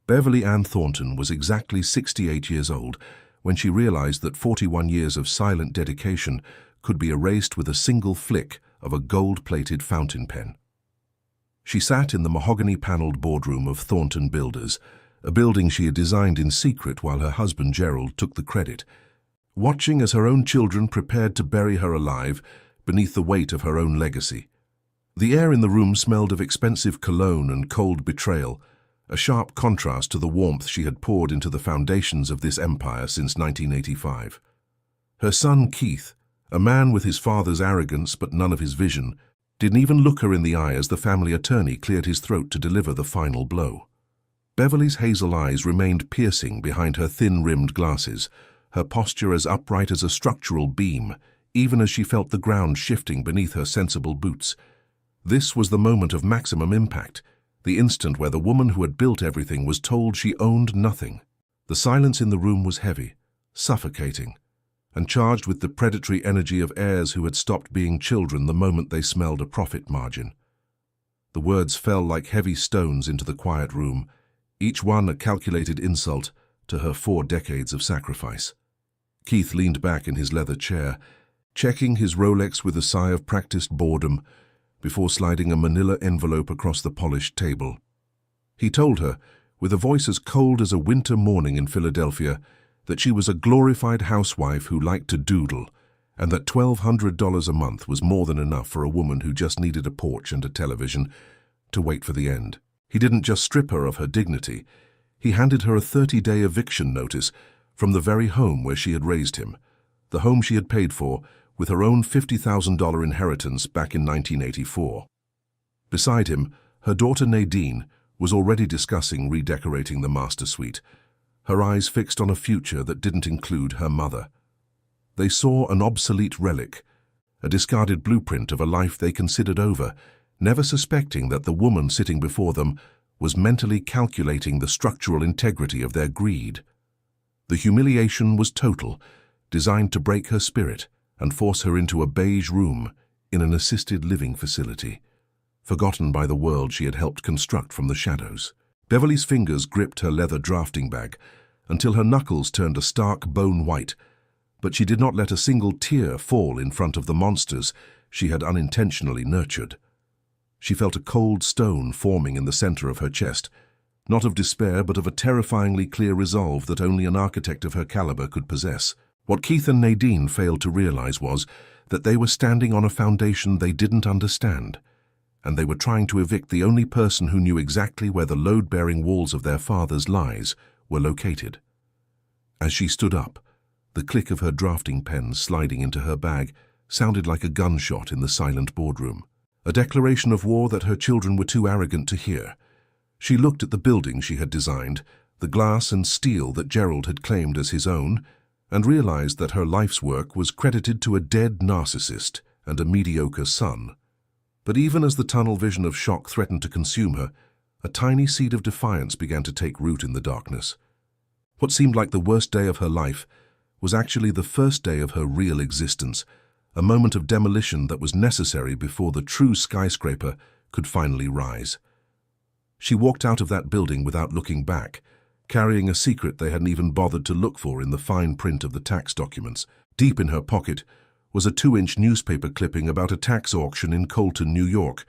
Beverly Ann Thornton was exactly 68 years old when she realized that 41 years of silent dedication could be erased with a single flick of a gold-plated fountain pen. She sat in the mahogany-paneled boardroom of Thornton Builders, a building she had designed in secret while her husband Gerald took the credit, watching as her own children prepared to bury her alive beneath the weight of her own legacy. The air in the room smelled of expensive cologne and cold betrayal, a sharp contrast to the warmth she had poured into the foundations of this empire since 1985. Her son Keith, a man with his father's arrogance but none of his vision, didn't even look her in the eye as the family attorney cleared his throat to deliver the final blow. Beverly's hazel eyes remained piercing behind her thin-rimmed glasses, her posture as upright as a structural beam, even as she felt the ground shifting beneath her sensible boots. This was the moment of maximum impact, the instant where the woman who had built everything was told she owned nothing. The silence in the room was heavy, suffocating, and charged with the predatory energy of heirs who had stopped being children the moment they smelled a profit margin. The words fell like heavy stones into the quiet room, each one a calculated insult to her 4 decades of sacrifice. Keith leaned back in his leather chair, checking his Rolex with a sigh of practiced boredom before sliding a manila envelope across the polished table. He told her, with a voice as cold as a winter morning in Philadelphia, that she was a glorified housewife who liked to doodle, and that $1,200 a month was more than enough for a woman who just needed a porch and a television to wait for the end. He didn't just strip her of her dignity, he handed her a 30-day eviction notice from the very home where she had raised him, the home she had paid for with her own $50,000 inheritance back in 1984. Beside him, her daughter Nadine was already discussing redecorating the master suite, her eyes fixed on a future that didn't include her mother. They saw an obsolete relic, a discarded blueprint of a life they considered over, never suspecting that the woman sitting before them was mentally calculating the structural integrity of their greed. The humiliation was total, designed to break her spirit and force her into a beige room in an assisted living facility, forgotten by the world she had helped construct from the shadows. Beverly's fingers gripped her leather drafting bag until her knuckles turned a stark bone white, but she did not let a single tear fall in front of the monsters she had unintentionally nurtured. She felt a cold stone forming in the center of her chest, not of despair but of a terrifyingly clear resolve that only an architect of her caliber could possess. What Keith and Nadine failed to realize was that they were standing on a foundation they didn't understand, and they were trying to evict the only person who knew exactly where the load-bearing walls of their father's lies were located. As she stood up, the click of her drafting pen sliding into her bag sounded like a gunshot in the silent boardroom, a declaration of war that her children were too arrogant to hear. She looked at the building she had designed, the glass and steel that Gerald had claimed as his own, and realized that her life's work was credited to a dead narcissist and a mediocre son. But even as the tunnel vision of shock threatened to consume her, a tiny seed of defiance began to take root in the darkness. What seemed like the worst day of her life was actually the first day of her real existence, a moment of demolition that was necessary before the true skyscraper could finally rise. She walked out of that building without looking back, carrying a secret they hadn't even bothered to look for in the fine print of the tax documents. Deep in her pocket was a 2-inch newspaper clipping about a tax auction in Colton, New York,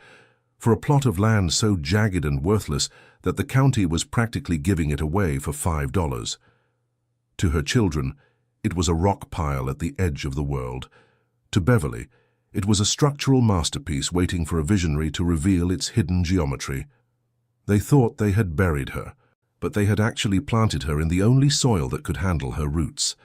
for a plot of land so jagged and worthless that the county was practically giving it away for $5. To her children, it was a rock pile at the edge of the world. To Beverly, it was a structural masterpiece waiting for a visionary to reveal its hidden geometry. They thought they had buried her, but they had actually planted her in the only soil that could handle her roots.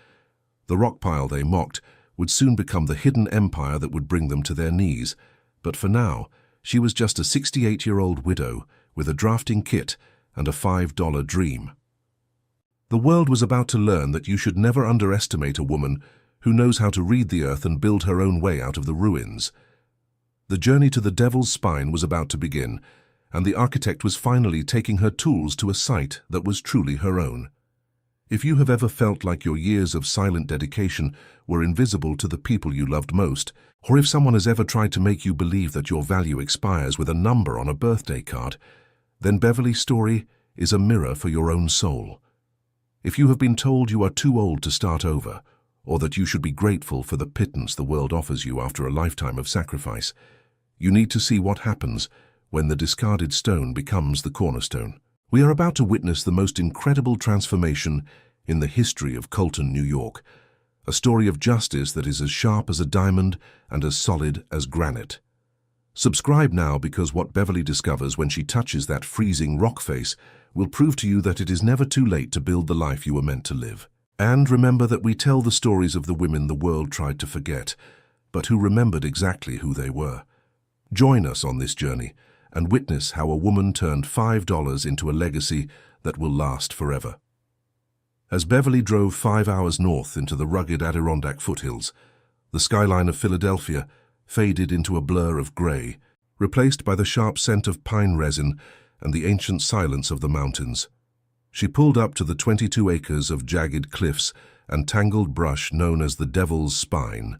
The rock pile they mocked would soon become the hidden empire that would bring them to their knees, but for now, she was just a 68-year-old widow with a drafting kit and a $5 dream. The world was about to learn that you should never underestimate a woman who knows how to read the earth and build her own way out of the ruins. The journey to the Devil's Spine was about to begin, and the architect was finally taking her tools to a site that was truly her own. If you have ever felt like your years of silent dedication were invisible to the people you loved most, or if someone has ever tried to make you believe that your value expires with a number on a birthday card, then Beverly's story is a mirror for your own soul. If you have been told you are too old to start over, or that you should be grateful for the pittance the world offers you after a lifetime of sacrifice, you need to see what happens when the discarded stone becomes the cornerstone. We are about to witness the most incredible transformation in the history of Colton, New York, a story of justice that is as sharp as a diamond and as solid as granite. Subscribe now, because what Beverly discovers when she touches that freezing rock face will prove to you that it is never too late to build the life you were meant to live. And remember that we tell the stories of the women the world tried to forget, but who remembered exactly who they were. Join us on this journey and witness how a woman turned $5 into a legacy that will last forever. As Beverly drove 5 hours north into the rugged Adirondack foothills, the skyline of Philadelphia faded into a blur of gray, replaced by the sharp scent of pine resin and the ancient silence of the mountains. She pulled up to the 22 acres of jagged cliffs and tangled brush known as the Devil's Spine,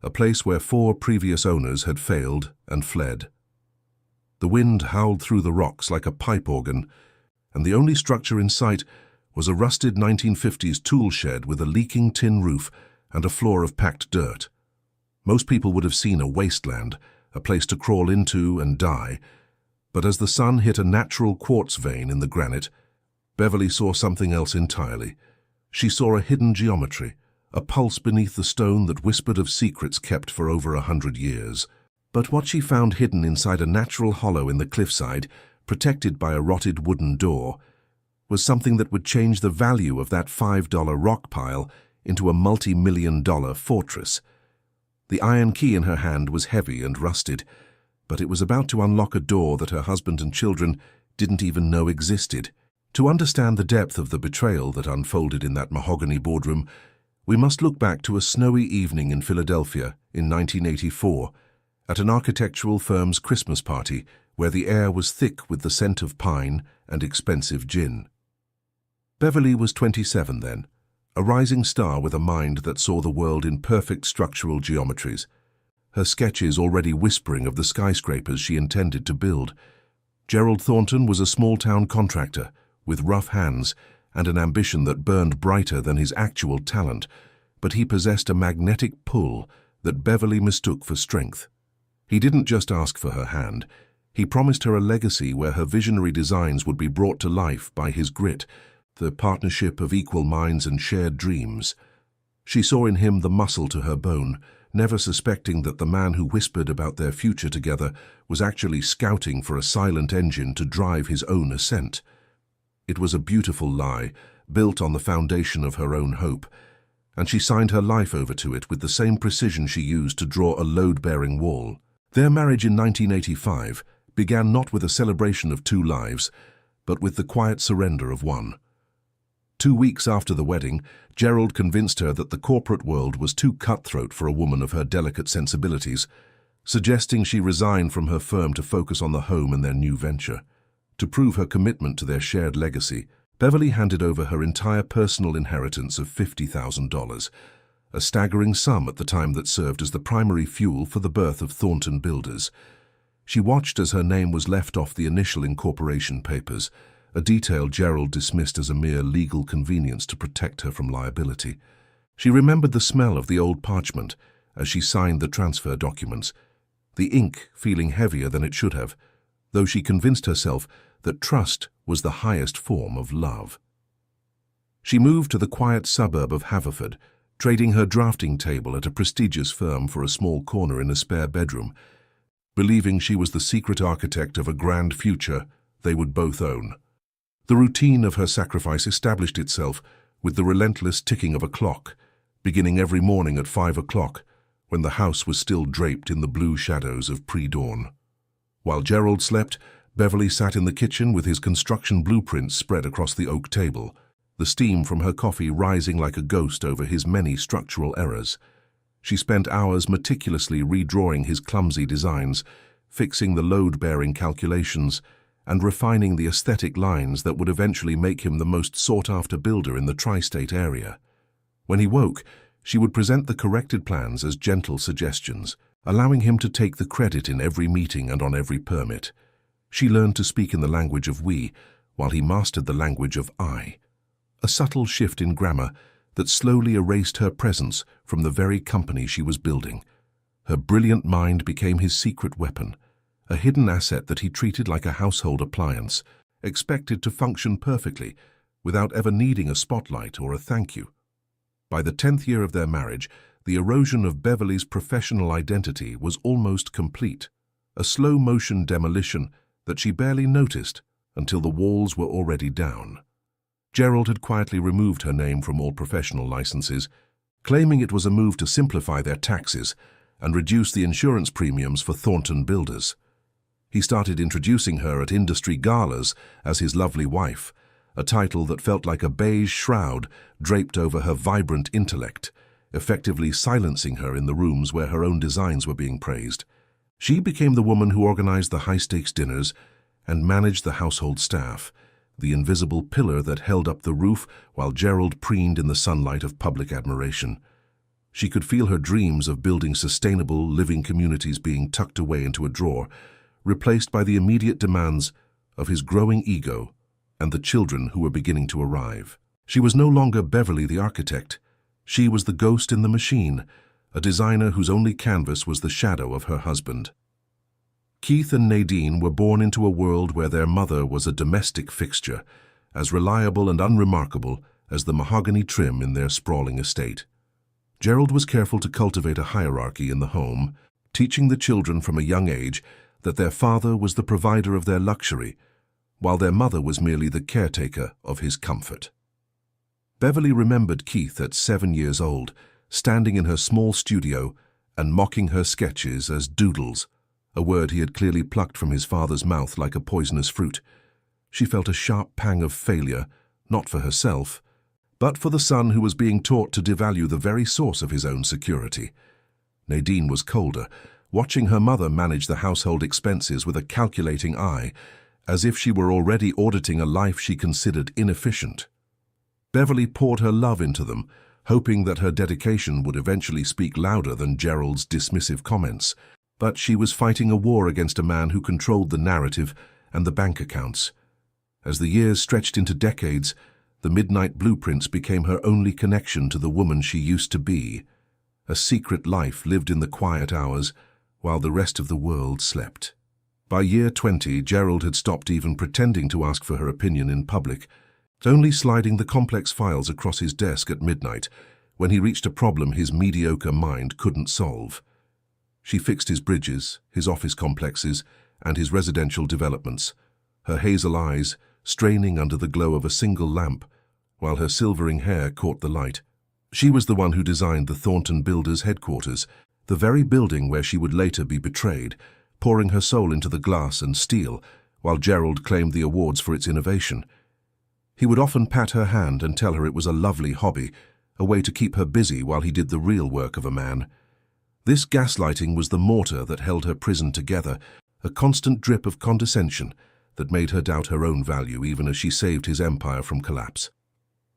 a place where 4 previous owners had failed and fled. The wind howled through the rocks like a pipe organ, and the only structure in sight was a rusted 1950s tool shed with a leaking tin roof and a floor of packed dirt. Most people would have seen a wasteland, a place to crawl into and die, but as the sun hit a natural quartz vein in the granite, Beverly saw something else entirely. She saw a hidden geometry, a pulse beneath the stone that whispered of secrets kept for over 100 years. But what she found hidden inside a natural hollow in the cliffside, protected by a rotted wooden door, was something that would change the value of that $5 rock pile into a multi-million-dollar fortress. The iron key in her hand was heavy and rusted, but it was about to unlock a door that her husband and children didn't even know existed. To understand the depth of the betrayal that unfolded in that mahogany boardroom, we must look back to a snowy evening in Philadelphia in 1984, at an architectural firm's Christmas party where the air was thick with the scent of pine and expensive gin. Beverly was 27 then, a rising star with a mind that saw the world in perfect structural geometries, her sketches already whispering of the skyscrapers she intended to build. Gerald Thornton was a small-town contractor with rough hands and an ambition that burned brighter than his actual talent, but he possessed a magnetic pull that Beverly mistook for strength. He didn't just ask for her hand. He promised her a legacy where her visionary designs would be brought to life by his grit, the partnership of equal minds and shared dreams. She saw in him the muscle to her bone, never suspecting that the man who whispered about their future together was actually scouting for a silent engine to drive his own ascent. It was a beautiful lie, built on the foundation of her own hope, and she signed her life over to it with the same precision she used to draw a load-bearing wall. Their marriage in 1985 began not with a celebration of 2 lives, but with the quiet surrender of one. 2 weeks after the wedding, Gerald convinced her that the corporate world was too cutthroat for a woman of her delicate sensibilities, suggesting she resign from her firm to focus on the home and their new venture. To prove her commitment to their shared legacy, Beverly handed over her entire personal inheritance of $50,000, a staggering sum at the time that served as the primary fuel for the birth of Thornton Builders. She watched as her name was left off the initial incorporation papers, a detail Gerald dismissed as a mere legal convenience to protect her from liability. She remembered the smell of the old parchment as she signed the transfer documents, the ink feeling heavier than it should have, though she convinced herself that trust was the highest form of love. She moved to the quiet suburb of Haverford, trading her drafting table at a prestigious firm for a small corner in a spare bedroom, believing she was the secret architect of a grand future they would both own. The routine of her sacrifice established itself with the relentless ticking of a clock, beginning every morning at 5 o'clock, when the house was still draped in the blue shadows of pre-dawn. While Gerald slept, Beverly sat in the kitchen with his construction blueprints spread across the oak table, the steam from her coffee rising like a ghost over his many structural errors. She spent hours meticulously redrawing his clumsy designs, fixing the load-bearing calculations, and refining the aesthetic lines that would eventually make him the most sought-after builder in the tri-state area. When he woke, she would present the corrected plans as gentle suggestions, allowing him to take the credit in every meeting and on every permit. She learned to speak in the language of we, while he mastered the language of I, a subtle shift in grammar that slowly erased her presence from the very company she was building. Her brilliant mind became his secret weapon, a hidden asset that he treated like a household appliance, expected to function perfectly without ever needing a spotlight or a thank you. By the 10th year of their marriage, the erosion of Beverly's professional identity was almost complete, a slow-motion demolition that she barely noticed until the walls were already down. Gerald had quietly removed her name from all professional licenses, claiming it was a move to simplify their taxes and reduce the insurance premiums for Thornton Builders. He started introducing her at industry galas as his lovely wife, a title that felt like a beige shroud draped over her vibrant intellect, effectively silencing her in the rooms where her own designs were being praised. She became the woman who organized the high-stakes dinners and managed the household staff, the invisible pillar that held up the roof while Gerald preened in the sunlight of public admiration. She could feel her dreams of building sustainable, living communities being tucked away into a drawer, replaced by the immediate demands of his growing ego and the children who were beginning to arrive. She was no longer Beverly the architect. She was the ghost in the machine, a designer whose only canvas was the shadow of her husband. Keith and Nadine were born into a world where their mother was a domestic fixture, as reliable and unremarkable as the mahogany trim in their sprawling estate. Gerald was careful to cultivate a hierarchy in the home, teaching the children from a young age that their father was the provider of their luxury, while their mother was merely the caretaker of his comfort. Beverly remembered Keith at 7 years old, standing in her small studio and mocking her sketches as doodles, a word he had clearly plucked from his father's mouth like a poisonous fruit. She felt a sharp pang of failure, not for herself, but for the son who was being taught to devalue the very source of his own security. Nadine was colder, watching her mother manage the household expenses with a calculating eye, as if she were already auditing a life she considered inefficient. Beverly poured her love into them, hoping that her dedication would eventually speak louder than Gerald's dismissive comments. But she was fighting a war against a man who controlled the narrative and the bank accounts. As the years stretched into decades, the midnight blueprints became her only connection to the woman she used to be. A secret life lived in the quiet hours, while the rest of the world slept. By year 20, Gerald had stopped even pretending to ask for her opinion in public, only sliding the complex files across his desk at midnight when he reached a problem his mediocre mind couldn't solve. She fixed his bridges, his office complexes, and his residential developments, her hazel eyes straining under the glow of a single lamp, while her silvering hair caught the light. She was the one who designed the Thornton Builders headquarters, the very building where she would later be betrayed, pouring her soul into the glass and steel, while Gerald claimed the awards for its innovation. He would often pat her hand and tell her it was a lovely hobby, a way to keep her busy while he did the real work of a man. This gaslighting was the mortar that held her prison together, a constant drip of condescension that made her doubt her own value even as she saved his empire from collapse.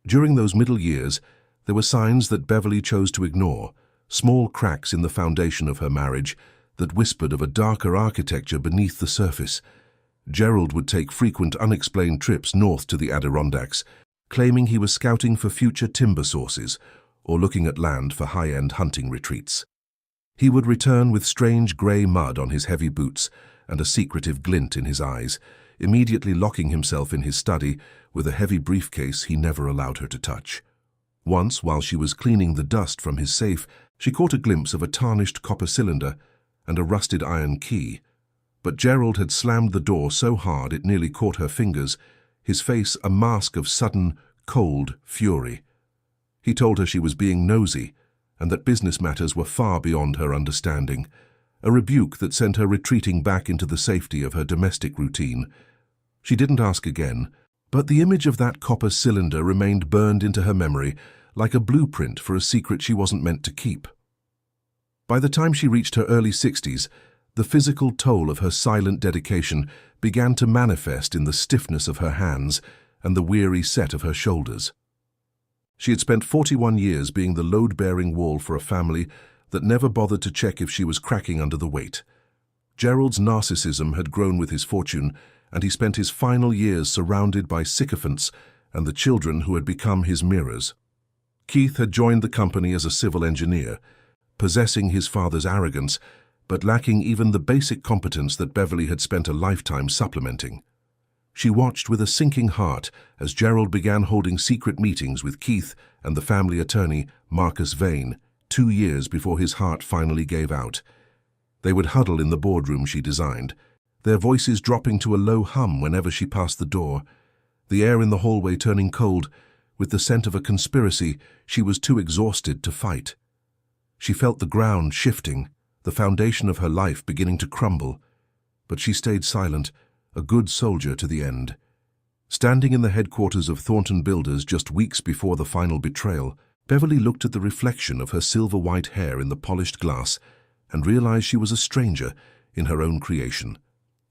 During those middle years, there were signs that Beverly chose to ignore, small cracks in the foundation of her marriage that whispered of a darker architecture beneath the surface. Gerald would take frequent unexplained trips north to the Adirondacks, claiming he was scouting for future timber sources or looking at land for high-end hunting retreats. He would return with strange grey mud on his heavy boots and a secretive glint in his eyes, immediately locking himself in his study with a heavy briefcase he never allowed her to touch. Once, while she was cleaning the dust from his safe, she caught a glimpse of a tarnished copper cylinder and a rusted iron key. But Gerald had slammed the door so hard it nearly caught her fingers, his face a mask of sudden, cold fury. He told her she was being nosy, and that business matters were far beyond her understanding, a rebuke that sent her retreating back into the safety of her domestic routine. She didn't ask again, but the image of that copper cylinder remained burned into her memory, like a blueprint for a secret she wasn't meant to keep. By the time she reached her early 60s, the physical toll of her silent dedication began to manifest in the stiffness of her hands and the weary set of her shoulders. She had spent 41 years being the load-bearing wall for a family that never bothered to check if she was cracking under the weight. Gerald's narcissism had grown with his fortune, and he spent his final years surrounded by sycophants and the children who had become his mirrors. Keith had joined the company as a civil engineer, possessing his father's arrogance, but lacking even the basic competence that Beverly had spent a lifetime supplementing. She watched with a sinking heart as Gerald began holding secret meetings with Keith and the family attorney, Marcus Vane, 2 years before his heart finally gave out. They would huddle in the boardroom she designed, their voices dropping to a low hum whenever she passed the door, the air in the hallway turning cold. With the scent of a conspiracy, she was too exhausted to fight. She felt the ground shifting, the foundation of her life beginning to crumble, but she stayed silent, a good soldier to the end. Standing in the headquarters of Thornton Builders just weeks before the final betrayal, Beverly looked at the reflection of her silver-white hair in the polished glass and realized she was a stranger in her own creation.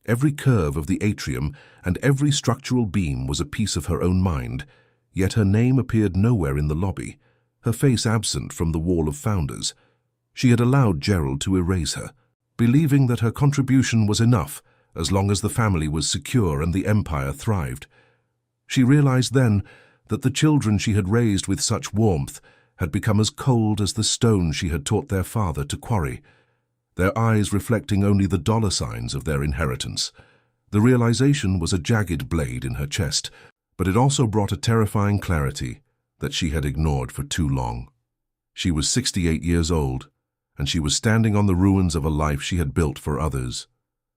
Every curve of the atrium and every structural beam was a piece of her own mind, yet her name appeared nowhere in the lobby, her face absent from the wall of founders. She had allowed Gerald to erase her, believing that her contribution was enough as long as the family was secure and the empire thrived. She realized then that the children she had raised with such warmth had become as cold as the stones she had taught their father to quarry, their eyes reflecting only the dollar signs of their inheritance. The realization was a jagged blade in her chest, but it also brought a terrifying clarity that she had ignored for too long. She was 68 years old, and she was standing on the ruins of a life she had built for others,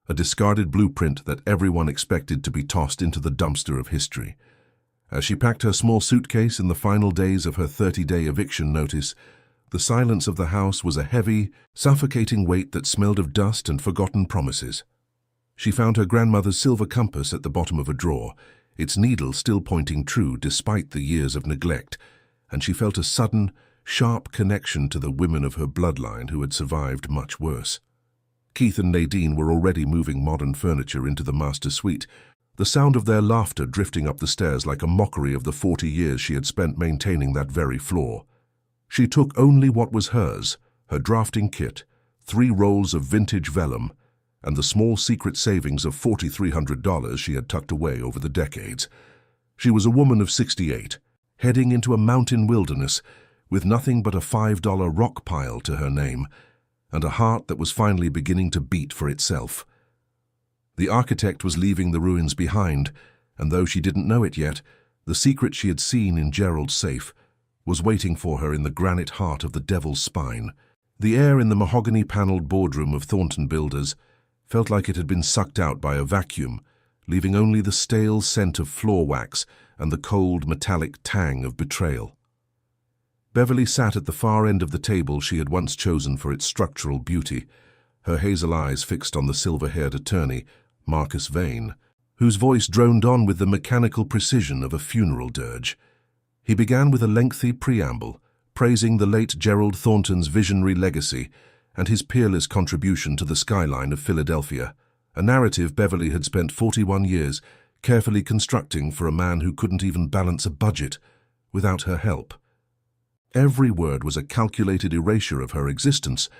a discarded blueprint that everyone expected to be tossed into the dumpster of history. As she packed her small suitcase in the final days of her 30-day eviction notice, the silence of the house was a heavy, suffocating weight that smelled of dust and forgotten promises. She found her grandmother's silver compass at the bottom of a drawer, its needle still pointing true despite the years of neglect, and she felt a sudden, sharp connection to the women of her bloodline who had survived much worse. Keith and Nadine were already moving modern furniture into the master suite, the sound of their laughter drifting up the stairs like a mockery of the 40 years she had spent maintaining that very floor. She took only what was hers, her drafting kit, 3 rolls of vintage vellum, and the small secret savings of $4,300 she had tucked away over the decades. She was a woman of 68, heading into a mountain wilderness with nothing but a $5 rock pile to her name, and a heart that was finally beginning to beat for itself. The architect was leaving the ruins behind, and though she didn't know it yet, the secret she had seen in Gerald's safe was waiting for her in the granite heart of the Devil's Spine. The air in the mahogany-paneled boardroom of Thornton Builders felt like it had been sucked out by a vacuum, leaving only the stale scent of floor wax and the cold, metallic tang of betrayal. Beverly sat at the far end of the table she had once chosen for its structural beauty, her hazel eyes fixed on the silver-haired attorney, Marcus Vane, whose voice droned on with the mechanical precision of a funeral dirge. He began with a lengthy preamble, praising the late Gerald Thornton's visionary legacy and his peerless contribution to the skyline of Philadelphia, a narrative Beverly had spent 41 years carefully constructing for a man who couldn't even balance a budget without her help. Every word was a calculated erasure of her existence,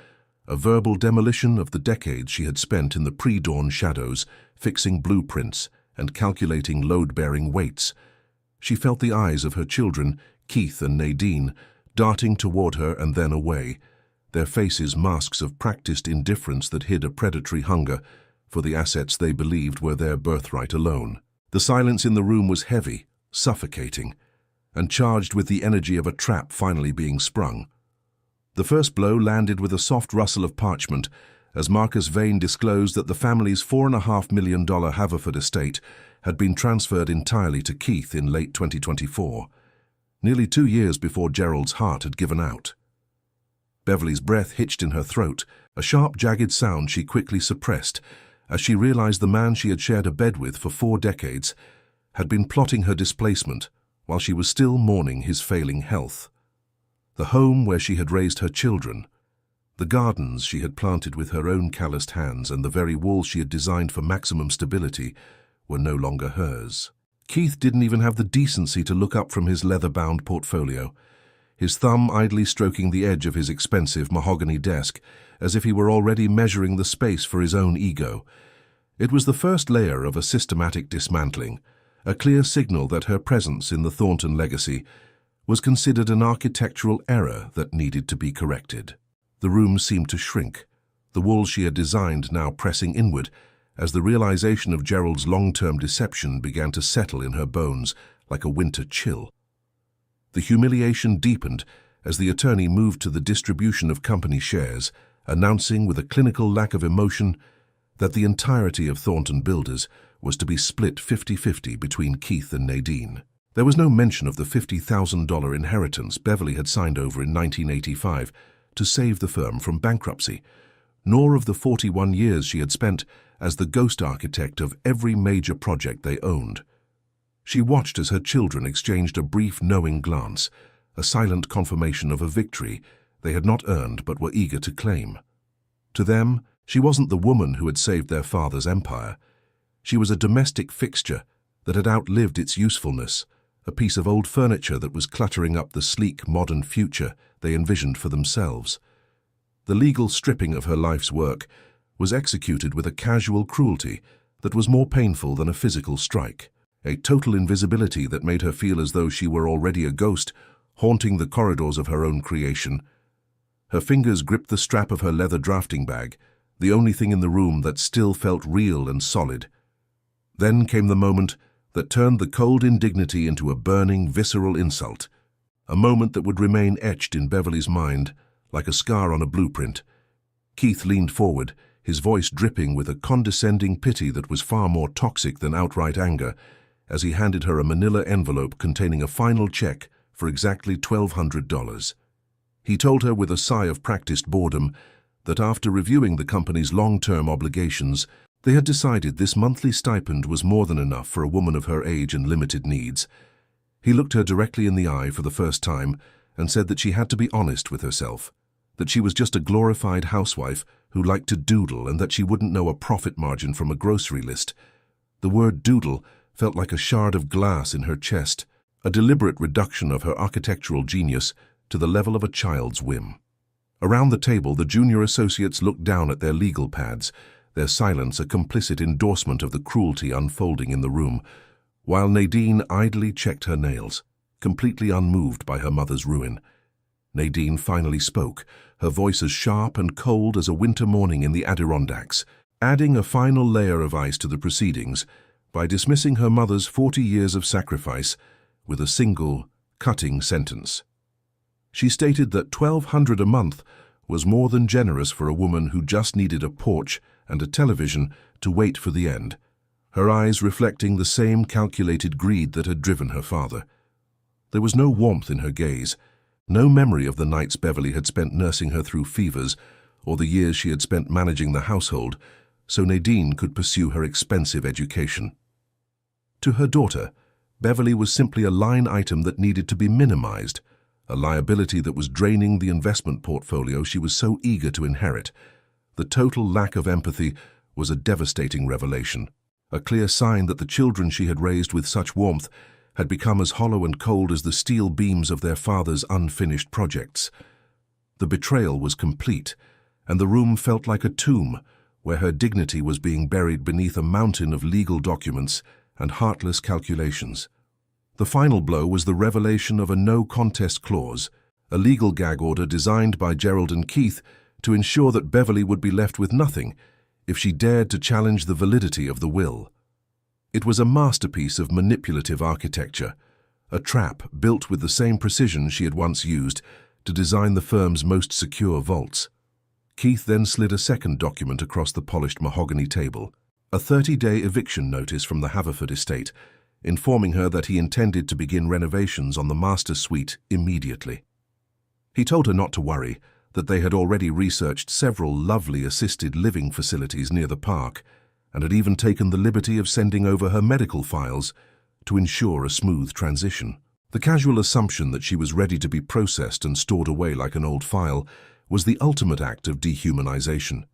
a verbal demolition of the decades she had spent in the pre-dawn shadows, fixing blueprints and calculating load-bearing weights. She felt the eyes of her children, Keith and Nadine, darting toward her and then away, their faces masks of practiced indifference that hid a predatory hunger for the assets they believed were their birthright alone. The silence in the room was heavy, suffocating, and charged with the energy of a trap finally being sprung. The first blow landed with a soft rustle of parchment as Marcus Vane disclosed that the family's $4.5 million Haverford estate had been transferred entirely to Keith in late 2024, nearly 2 years before Gerald's heart had given out. Beverly's breath hitched in her throat, a sharp, jagged sound she quickly suppressed as she realized the man she had shared a bed with for 4 decades had been plotting her displacement while she was still mourning his failing health. The home where she had raised her children, the gardens she had planted with her own calloused hands, and the very walls she had designed for maximum stability were no longer hers. Keith didn't even have the decency to look up from his leather-bound portfolio, his thumb idly stroking the edge of his expensive mahogany desk as if he were already measuring the space for his own ego. It was the first layer of a systematic dismantling, a clear signal that her presence in the Thornton legacy was considered an architectural error that needed to be corrected. The room seemed to shrink, the walls she had designed now pressing inward, as the realization of Gerald's long-term deception began to settle in her bones like a winter chill. The humiliation deepened as the attorney moved to the distribution of company shares, announcing with a clinical lack of emotion that the entirety of Thornton Builders was to be split 50-50 between Keith and Nadine. There was no mention of the $50,000 inheritance Beverly had signed over in 1985 to save the firm from bankruptcy, nor of the 41 years she had spent as the ghost architect of every major project they owned. She watched as her children exchanged a brief knowing glance, a silent confirmation of a victory they had not earned but were eager to claim. To them, she wasn't the woman who had saved their father's empire. She was a domestic fixture that had outlived its usefulness, a piece of old furniture that was cluttering up the sleek, modern future they envisioned for themselves. The legal stripping of her life's work was executed with a casual cruelty that was more painful than a physical strike, a total invisibility that made her feel as though she were already a ghost haunting the corridors of her own creation. Her fingers gripped the strap of her leather drafting bag, the only thing in the room that still felt real and solid. Then came the moment that turned the cold indignity into a burning, visceral insult, a moment that would remain etched in Beverly's mind like a scar on a blueprint. Keith leaned forward, his voice dripping with a condescending pity that was far more toxic than outright anger, as he handed her a manila envelope containing a final check for exactly $1,200. He told her with a sigh of practiced boredom that after reviewing the company's long-term obligations, they had decided this monthly stipend was more than enough for a woman of her age and limited needs. He looked her directly in the eye for the first time and said that she had to be honest with herself, that she was just a glorified housewife who liked to doodle and that she wouldn't know a profit margin from a grocery list. The word doodle felt like a shard of glass in her chest, a deliberate reduction of her architectural genius to the level of a child's whim. Around the table, the junior associates looked down at their legal pads, their silence a complicit endorsement of the cruelty unfolding in the room, while Nadine idly checked her nails, completely unmoved by her mother's ruin. Nadine finally spoke, her voice as sharp and cold as a winter morning in the Adirondacks, adding a final layer of ice to the proceedings by dismissing her mother's 40 years of sacrifice with a single, cutting sentence. She stated that $1,200 a month was more than generous for a woman who just needed a porch and a television to wait for the end, her eyes reflecting the same calculated greed that had driven her father. There was no warmth in her gaze, no memory of the nights Beverly had spent nursing her through fevers or the years she had spent managing the household, so Nadine could pursue her expensive education. To her daughter, Beverly was simply a line item that needed to be minimized, a liability that was draining the investment portfolio she was so eager to inherit. The total lack of empathy was a devastating revelation, a clear sign that the children she had raised with such warmth had become as hollow and cold as the steel beams of their father's unfinished projects. The betrayal was complete, and the room felt like a tomb where her dignity was being buried beneath a mountain of legal documents and heartless calculations. The final blow was the revelation of a no-contest clause, a legal gag order designed by Gerald and Keith to ensure that Beverly would be left with nothing if she dared to challenge the validity of the will. It was a masterpiece of manipulative architecture, a trap built with the same precision she had once used to design the firm's most secure vaults. Keith then slid a second document across the polished mahogany table, a 30-day eviction notice from the Haverford estate, informing her that he intended to begin renovations on the master suite immediately. He told her not to worry, that they had already researched several lovely assisted living facilities near the park, and had even taken the liberty of sending over her medical files to ensure a smooth transition. The casual assumption that she was ready to be processed and stored away like an old file was the ultimate act of dehumanization.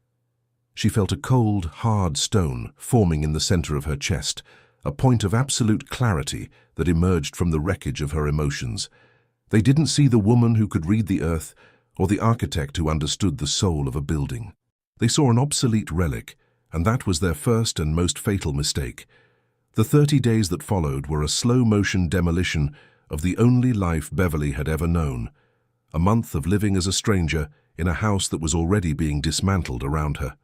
She felt a cold, hard stone forming in the center of her chest, a point of absolute clarity that emerged from the wreckage of her emotions. They didn't see the woman who could read the earth or the architect who understood the soul of a building. They saw an obsolete relic, And that was their first and most fatal mistake. The 30 days that followed were a slow-motion demolition of the only life Beverly had ever known, a month of living as a stranger in a house that was already being dismantled around her.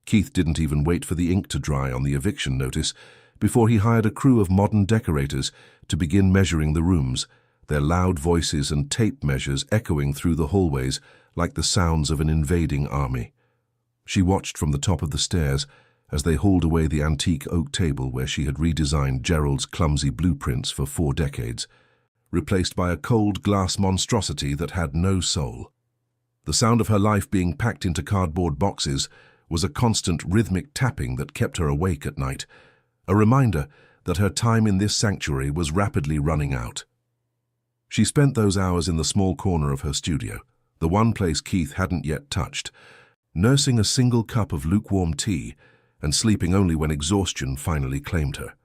Keith didn't even wait for the ink to dry on the eviction notice before he hired a crew of modern decorators to begin measuring the rooms, their loud voices and tape measures echoing through the hallways like the sounds of an invading army. She watched from the top of the stairs as they hauled away the antique oak table where she had redesigned Gerald's clumsy blueprints for 4 decades, replaced by a cold glass monstrosity that had no soul. The sound of her life being packed into cardboard boxes was a constant rhythmic tapping that kept her awake at night, a reminder that her time in this sanctuary was rapidly running out. She spent those hours in the small corner of her studio, the one place Keith hadn't yet touched, nursing a single cup of lukewarm tea and sleeping only when exhaustion finally claimed her.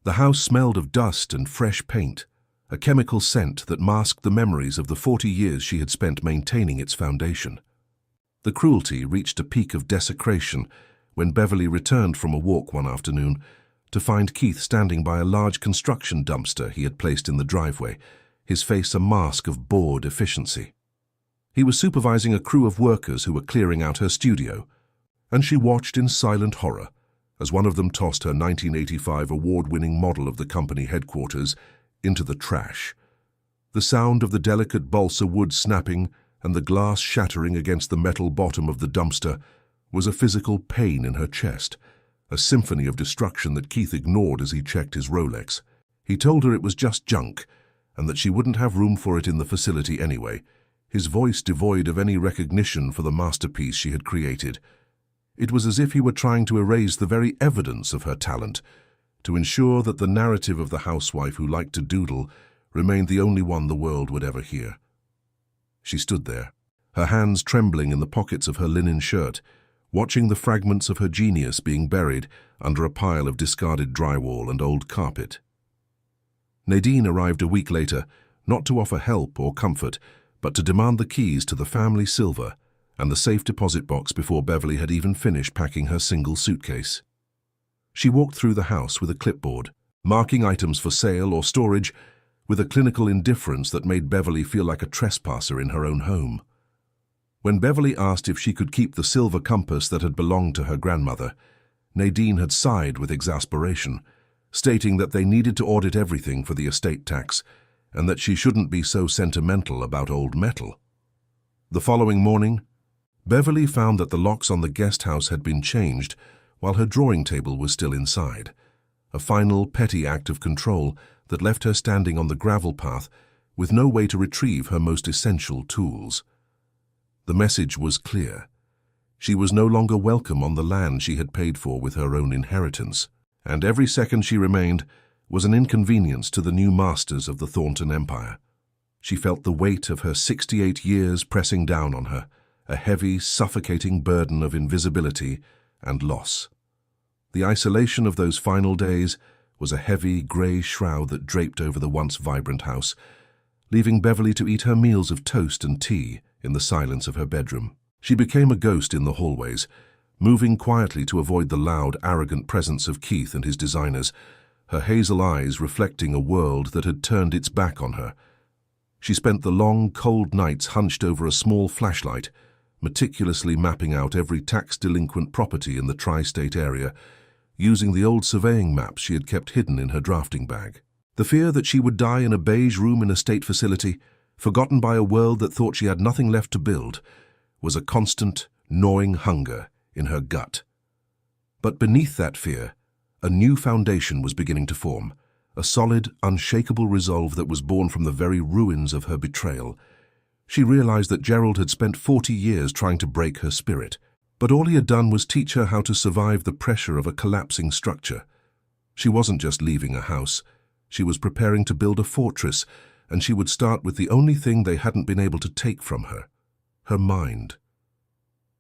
The house smelled of dust and fresh paint, a chemical scent that masked the memories of the 40 years she had spent maintaining its foundation. The cruelty reached a peak of desecration when Beverly returned from a walk one afternoon to find Keith standing by a large construction dumpster he had placed in the driveway, his face a mask of bored efficiency. He was supervising a crew of workers who were clearing out her studio, and she watched in silent horror as one of them tossed her 1985 award-winning model of the company headquarters into the trash. The sound of the delicate balsa wood snapping and the glass shattering against the metal bottom of the dumpster was a physical pain in her chest, a symphony of destruction that Keith ignored as he checked his Rolex. He told her it was just junk and that she wouldn't have room for it in the facility anyway, his voice devoid of any recognition for the masterpiece she had created. It was as if he were trying to erase the very evidence of her talent, to ensure that the narrative of the housewife who liked to doodle remained the only one the world would ever hear. She stood there, her hands trembling in the pockets of her linen shirt, watching the fragments of her genius being buried under a pile of discarded drywall and old carpet. Nadine arrived a week later, not to offer help or comfort, but to demand the keys to the family silver and the safe deposit box before Beverly had even finished packing her single suitcase. She walked through the house with a clipboard, marking items for sale or storage with a clinical indifference that made Beverly feel like a trespasser in her own home. When Beverly asked if she could keep the silver compass that had belonged to her grandmother, Nadine had sighed with exasperation, stating that they needed to audit everything for the estate tax and that she shouldn't be so sentimental about old metal. The following morning, Beverly found that the locks on the guest house had been changed while her drawing table was still inside, a final petty act of control that left her standing on the gravel path with no way to retrieve her most essential tools. The message was clear. She was no longer welcome on the land she had paid for with her own inheritance, and every second she remained was an inconvenience to the new masters of the Thornton Empire. She felt the weight of her 68 years pressing down on her, a heavy, suffocating burden of invisibility and loss. The isolation of those final days was a heavy, grey shroud that draped over the once vibrant house, leaving Beverly to eat her meals of toast and tea in the silence of her bedroom. She became a ghost in the hallways, moving quietly to avoid the loud, arrogant presence of Keith and his designers, her hazel eyes reflecting a world that had turned its back on her. She spent the long, cold nights hunched over a small flashlight, meticulously mapping out every tax-delinquent property in the tri-state area, using the old surveying maps she had kept hidden in her drafting bag. The fear that she would die in a beige room in a state facility, forgotten by a world that thought she had nothing left to build, was a constant, gnawing hunger in her gut. But beneath that fear, a new foundation was beginning to form, a solid, unshakable resolve that was born from the very ruins of her betrayal. She realized that Gerald had spent 40 years trying to break her spirit, but all he had done was teach her how to survive the pressure of a collapsing structure. She wasn't just leaving a house. She was preparing to build a fortress, and she would start with the only thing they hadn't been able to take from her, her mind.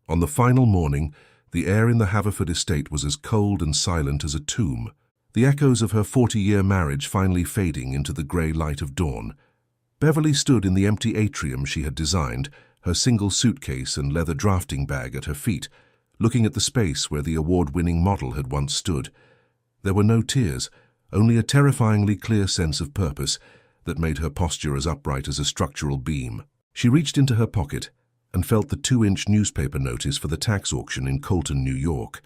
On the final morning, the air in the Haverford estate was as cold and silent as a tomb, the echoes of her 40-year marriage finally fading into the grey light of dawn. Beverly stood in the empty atrium she had designed, her single suitcase and leather drafting bag at her feet, looking at the space where the award-winning model had once stood. There were no tears, only a terrifyingly clear sense of purpose that made her posture as upright as a structural beam. She reached into her pocket and felt the 2-inch newspaper notice for the tax auction in Colton, New York,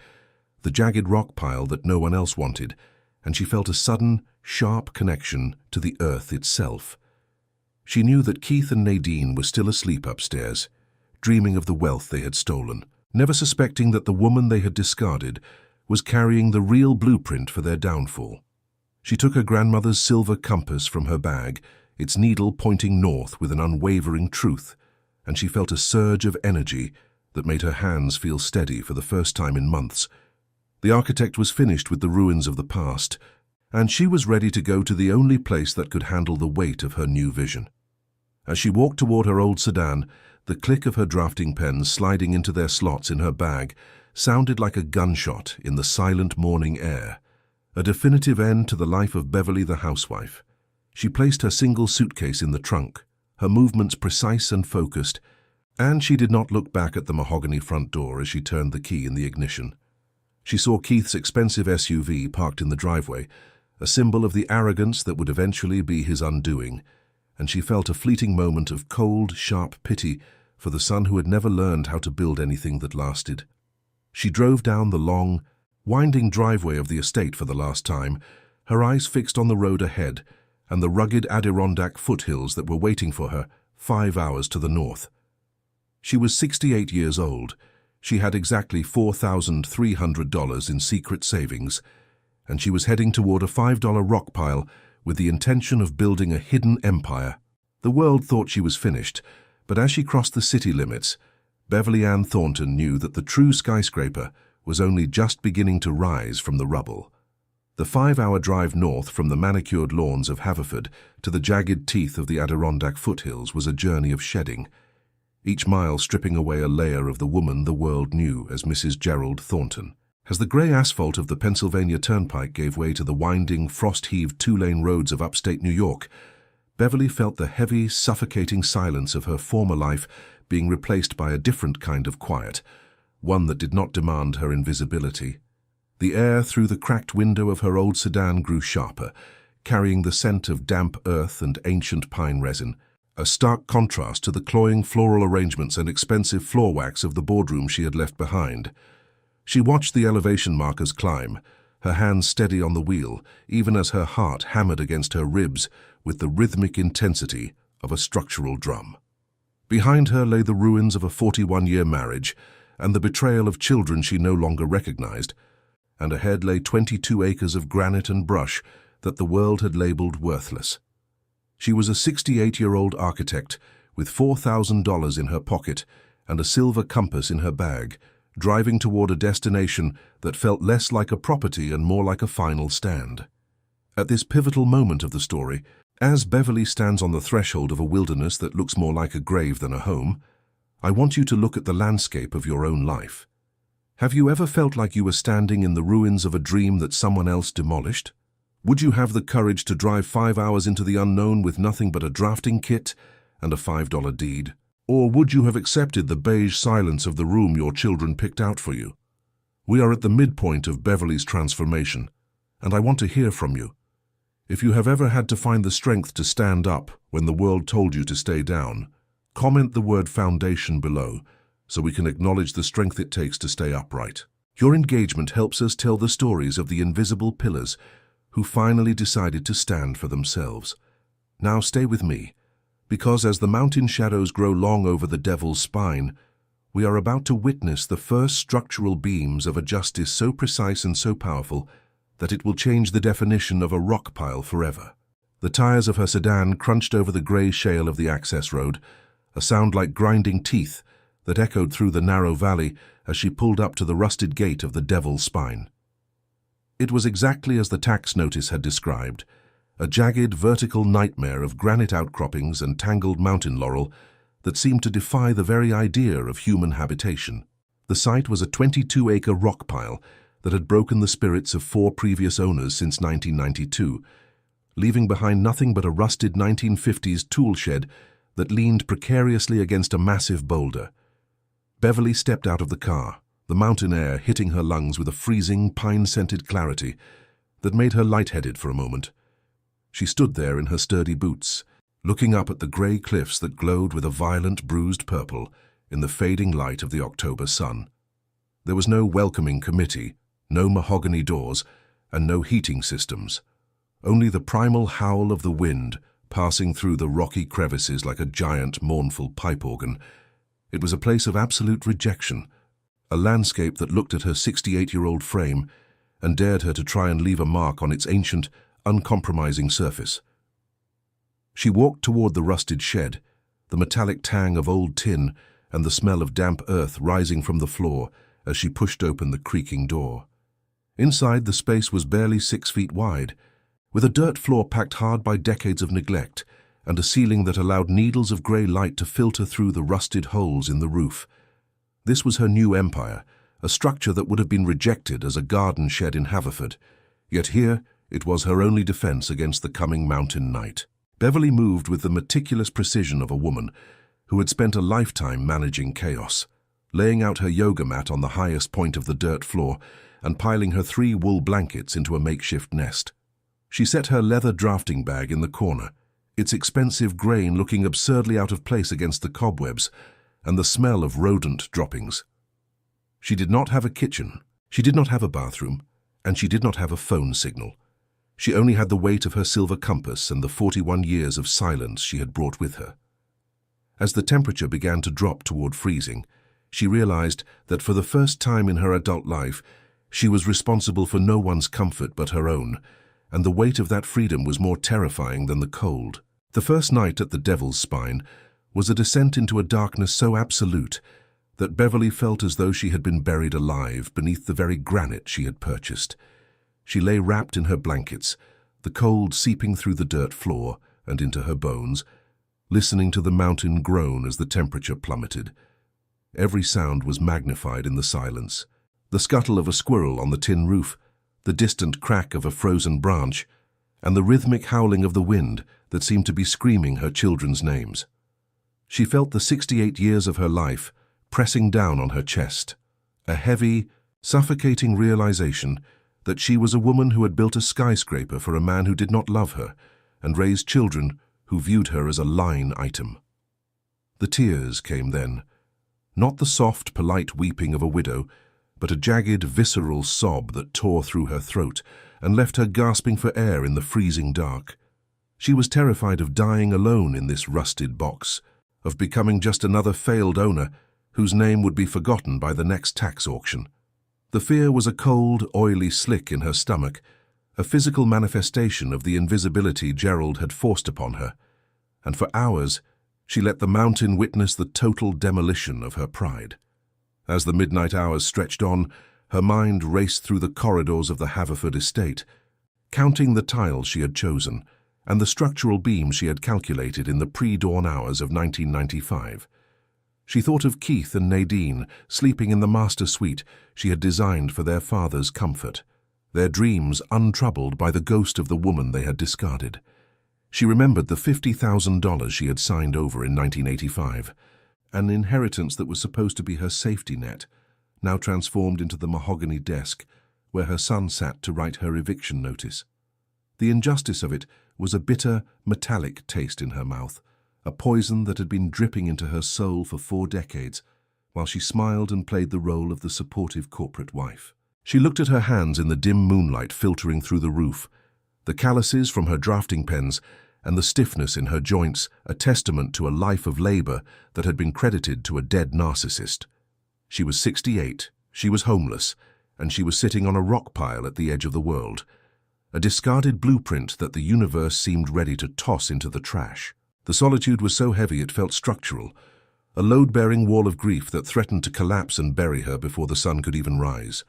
the jagged rock pile that no one else wanted, and she felt a sudden, sharp connection to the earth itself. She knew that Keith and Nadine were still asleep upstairs, dreaming of the wealth they had stolen, never suspecting that the woman they had discarded was carrying the real blueprint for their downfall. She took her grandmother's silver compass from her bag, its needle pointing north with an unwavering truth, and she felt a surge of energy that made her hands feel steady for the first time in months. The architect was finished with the ruins of the past, and she was ready to go to the only place that could handle the weight of her new vision. As she walked toward her old sedan, the click of her drafting pens sliding into their slots in her bag sounded like a gunshot in the silent morning air, a definitive end to the life of Beverly the housewife. She placed her single suitcase in the trunk, her movements precise and focused, and she did not look back at the mahogany front door as she turned the key in the ignition. She saw Keith's expensive SUV parked in the driveway, a symbol of the arrogance that would eventually be his undoing, and she felt a fleeting moment of cold, sharp pity for the son who had never learned how to build anything that lasted. She drove down the long, winding driveway of the estate for the last time, her eyes fixed on the road ahead and the rugged Adirondack foothills that were waiting for her 5 hours to the north. She was 68 years old. She had exactly $4,300 in secret savings, and she was heading toward a $5 rock pile with the intention of building a hidden empire. The world thought she was finished, but as she crossed the city limits, Beverly Ann Thornton knew that the true skyscraper was only just beginning to rise from the rubble. The 5-hour drive north from the manicured lawns of Haverford to the jagged teeth of the Adirondack foothills was a journey of shedding, each mile stripping away a layer of the woman the world knew as Mrs. Gerald Thornton. As the gray asphalt of the Pennsylvania Turnpike gave way to the winding, frost-heaved 2-lane roads of upstate New York, Beverly felt the heavy, suffocating silence of her former life being replaced by a different kind of quiet, one that did not demand her invisibility. The air through the cracked window of her old sedan grew sharper, carrying the scent of damp earth and ancient pine resin, a stark contrast to the cloying floral arrangements and expensive floor wax of the boardroom she had left behind. She watched the elevation markers climb, her hands steady on the wheel, even as her heart hammered against her ribs with the rhythmic intensity of a structural drum. Behind her lay the ruins of a 41-year marriage and the betrayal of children she no longer recognized, and ahead lay 22 acres of granite and brush that the world had labeled worthless. She was a 68-year-old architect with $4,000 in her pocket and a silver compass in her bag, driving toward a destination that felt less like a property and more like a final stand. At this pivotal moment of the story, as Beverly stands on the threshold of a wilderness that looks more like a grave than a home, I want you to look at the landscape of your own life. Have you ever felt like you were standing in the ruins of a dream that someone else demolished? Would you have the courage to drive 5 hours into the unknown with nothing but a drafting kit and a $5 deed? Or would you have accepted the beige silence of the room your children picked out for you? We are at the midpoint of Beverly's transformation, and I want to hear from you. If you have ever had to find the strength to stand up when the world told you to stay down, comment the word foundation below so we can acknowledge the strength it takes to stay upright. Your engagement helps us tell the stories of the invisible pillars who finally decided to stand for themselves. Now stay with me, because as the mountain shadows grow long over the devil's spine, we are about to witness the first structural beams of a justice so precise and so powerful that it will change the definition of a rock pile forever. The tires of her sedan crunched over the gray shale of the access road, a sound like grinding teeth that echoed through the narrow valley as she pulled up to the rusted gate of the Devil's Spine. It was exactly as the tax notice had described, a jagged vertical nightmare of granite outcroppings and tangled mountain laurel that seemed to defy the very idea of human habitation. The site was a 22-acre rock pile that had broken the spirits of 4 previous owners since 1992, leaving behind nothing but a rusted 1950s tool shed that leaned precariously against a massive boulder. Beverly stepped out of the car, the mountain air hitting her lungs with a freezing, pine-scented clarity that made her lightheaded for a moment. She stood there in her sturdy boots, looking up at the grey cliffs that glowed with a violent, bruised purple in the fading light of the October sun. There was no welcoming committee, no mahogany doors, and no heating systems. Only the primal howl of the wind passing through the rocky crevices like a giant, mournful pipe organ. It was a place of absolute rejection, a landscape that looked at her 68-year-old frame and dared her to try and leave a mark on its ancient, uncompromising surface. She walked toward the rusted shed, the metallic tang of old tin and the smell of damp earth rising from the floor as she pushed open the creaking door. Inside, the space was barely 6 feet wide, with a dirt floor packed hard by decades of neglect and a ceiling that allowed needles of grey light to filter through the rusted holes in the roof. This was her new empire, a structure that would have been rejected as a garden shed in Haverford, yet here it was her only defense against the coming mountain night. Beverly moved with the meticulous precision of a woman who had spent a lifetime managing chaos, laying out her yoga mat on the highest point of the dirt floor and piling her 3 wool blankets into a makeshift nest. She set her leather drafting bag in the corner, its expensive grain looking absurdly out of place against the cobwebs and the smell of rodent droppings. She did not have a kitchen, she did not have a bathroom, and she did not have a phone signal. She only had the weight of her silver compass and the 41 years of silence she had brought with her. As the temperature began to drop toward freezing, she realized that for the first time in her adult life, she was responsible for no one's comfort but her own, and the weight of that freedom was more terrifying than the cold. The first night at the Devil's Spine was a descent into a darkness so absolute that Beverly felt as though she had been buried alive beneath the very granite she had purchased. She lay wrapped in her blankets, the cold seeping through the dirt floor and into her bones, listening to the mountain groan as the temperature plummeted. Every sound was magnified in the silence. The scuttle of a squirrel on the tin roof, the distant crack of a frozen branch, and the rhythmic howling of the wind that seemed to be screaming her children's names. She felt the 68 years of her life pressing down on her chest, a heavy, suffocating realization that she was a woman who had built a skyscraper for a man who did not love her and raised children who viewed her as a line item. The tears came then, not the soft, polite weeping of a widow, but a jagged, visceral sob that tore through her throat and left her gasping for air in the freezing dark. She was terrified of dying alone in this rusted box, of becoming just another failed owner whose name would be forgotten by the next tax auction. The fear was a cold, oily slick in her stomach, a physical manifestation of the invisibility Gerald had forced upon her, and for hours she let the mountain witness the total demolition of her pride. As the midnight hours stretched on, her mind raced through the corridors of the Haverford estate, counting the tiles she had chosen and the structural beams she had calculated in the pre-dawn hours of 1995. She thought of Keith and Nadine sleeping in the master suite she had designed for their father's comfort, their dreams untroubled by the ghost of the woman they had discarded. She remembered the $50,000 she had signed over in 1985, an inheritance that was supposed to be her safety net, now transformed into the mahogany desk where her son sat to write her eviction notice. The injustice of it was a bitter, metallic taste in her mouth, a poison that had been dripping into her soul for 4 decades, while she smiled and played the role of the supportive corporate wife. She looked at her hands in the dim moonlight filtering through the roof, the calluses from her drafting pens and the stiffness in her joints a testament to a life of labor that had been credited to a dead narcissist. She was 68, she was homeless, and she was sitting on a rock pile at the edge of the world, a discarded blueprint that the universe seemed ready to toss into the trash. The solitude was so heavy it felt structural, a load-bearing wall of grief that threatened to collapse and bury her before the sun could even rise.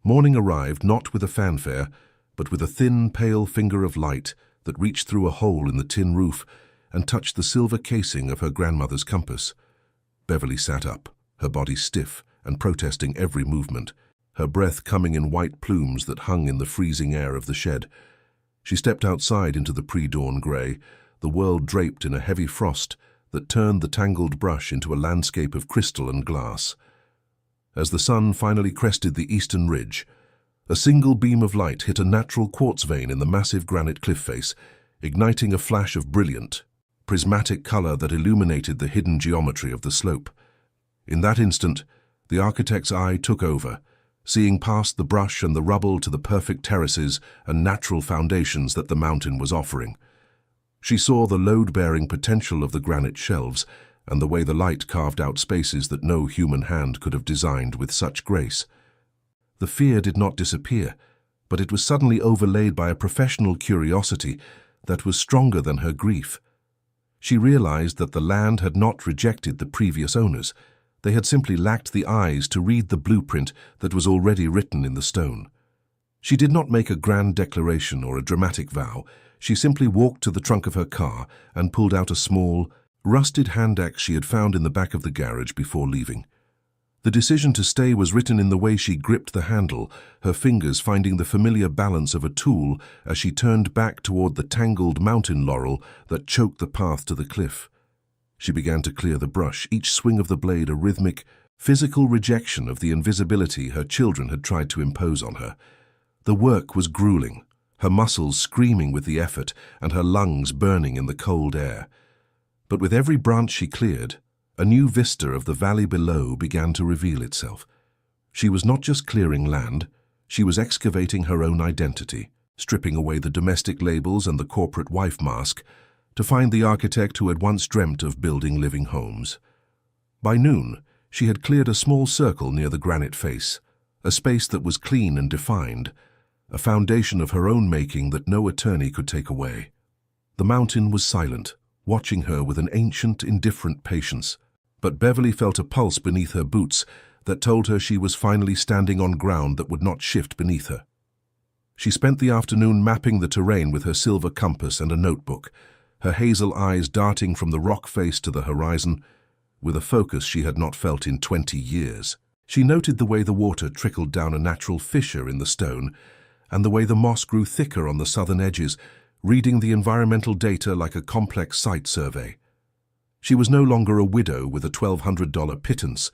Morning arrived not with a fanfare, but with a thin, pale finger of light that reached through a hole in the tin roof and touched the silver casing of her grandmother's compass. Beverly sat up, her body stiff and protesting every movement, her breath coming in white plumes that hung in the freezing air of the shed. She stepped outside into the pre-dawn grey, the world draped in a heavy frost that turned the tangled brush into a landscape of crystal and glass. As the sun finally crested the eastern ridge, a single beam of light hit a natural quartz vein in the massive granite cliff face, igniting a flash of brilliant, prismatic color that illuminated the hidden geometry of the slope. In that instant, the architect's eye took over, seeing past the brush and the rubble to the perfect terraces and natural foundations that the mountain was offering. She saw the load-bearing potential of the granite shelves and the way the light carved out spaces that no human hand could have designed with such grace. The fear did not disappear, but it was suddenly overlaid by a professional curiosity that was stronger than her grief. She realized that the land had not rejected the previous owners. They had simply lacked the eyes to read the blueprint that was already written in the stone. She did not make a grand declaration or a dramatic vow. She simply walked to the trunk of her car and pulled out a small, rusted hand axe she had found in the back of the garage before leaving. The decision to stay was written in the way she gripped the handle, her fingers finding the familiar balance of a tool as she turned back toward the tangled mountain laurel that choked the path to the cliff. She began to clear the brush, each swing of the blade a rhythmic, physical rejection of the invisibility her children had tried to impose on her. The work was grueling, her muscles screaming with the effort and her lungs burning in the cold air. But with every branch she cleared, a new vista of the valley below began to reveal itself. She was not just clearing land, she was excavating her own identity, stripping away the domestic labels and the corporate wife mask to find the architect who had once dreamt of building living homes. By noon, she had cleared a small circle near the granite face, a space that was clean and defined, a foundation of her own making that no attorney could take away. The mountain was silent, watching her with an ancient, indifferent patience, but Beverly felt a pulse beneath her boots that told her she was finally standing on ground that would not shift beneath her. She spent the afternoon mapping the terrain with her silver compass and a notebook, her hazel eyes darting from the rock face to the horizon with a focus she had not felt in 20 years. She noted the way the water trickled down a natural fissure in the stone and the way the moss grew thicker on the southern edges, reading the environmental data like a complex site survey. She was no longer a widow with a $1,200 pittance.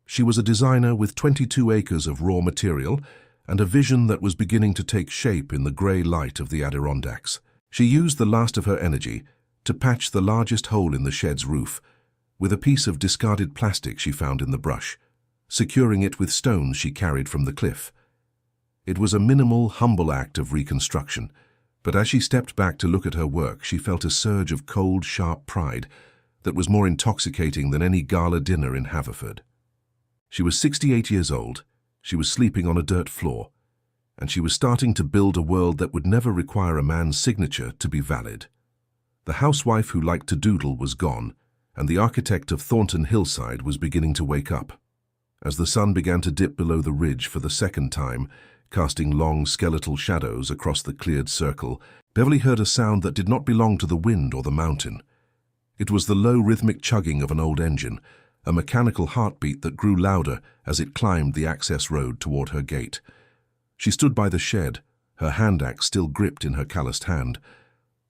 She was a designer with 22 acres of raw material and a vision that was beginning to take shape in the gray light of the Adirondacks. She used the last of her energy to patch the largest hole in the shed's roof with a piece of discarded plastic she found in the brush, securing it with stones she carried from the cliff. It was a minimal, humble act of reconstruction, but as she stepped back to look at her work, she felt a surge of cold, sharp pride that was more intoxicating than any gala dinner in Haverford. She was 68 years old, she was sleeping on a dirt floor, and she was starting to build a world that would never require a man's signature to be valid. The housewife who liked to doodle was gone, and the architect of Thornton Hillside was beginning to wake up. As the sun began to dip below the ridge for the second time, casting long skeletal shadows across the cleared circle, Beverly heard a sound that did not belong to the wind or the mountain. It was the low rhythmic chugging of an old engine, a mechanical heartbeat that grew louder as it climbed the access road toward her gate. She stood by the shed, her hand axe still gripped in her calloused hand,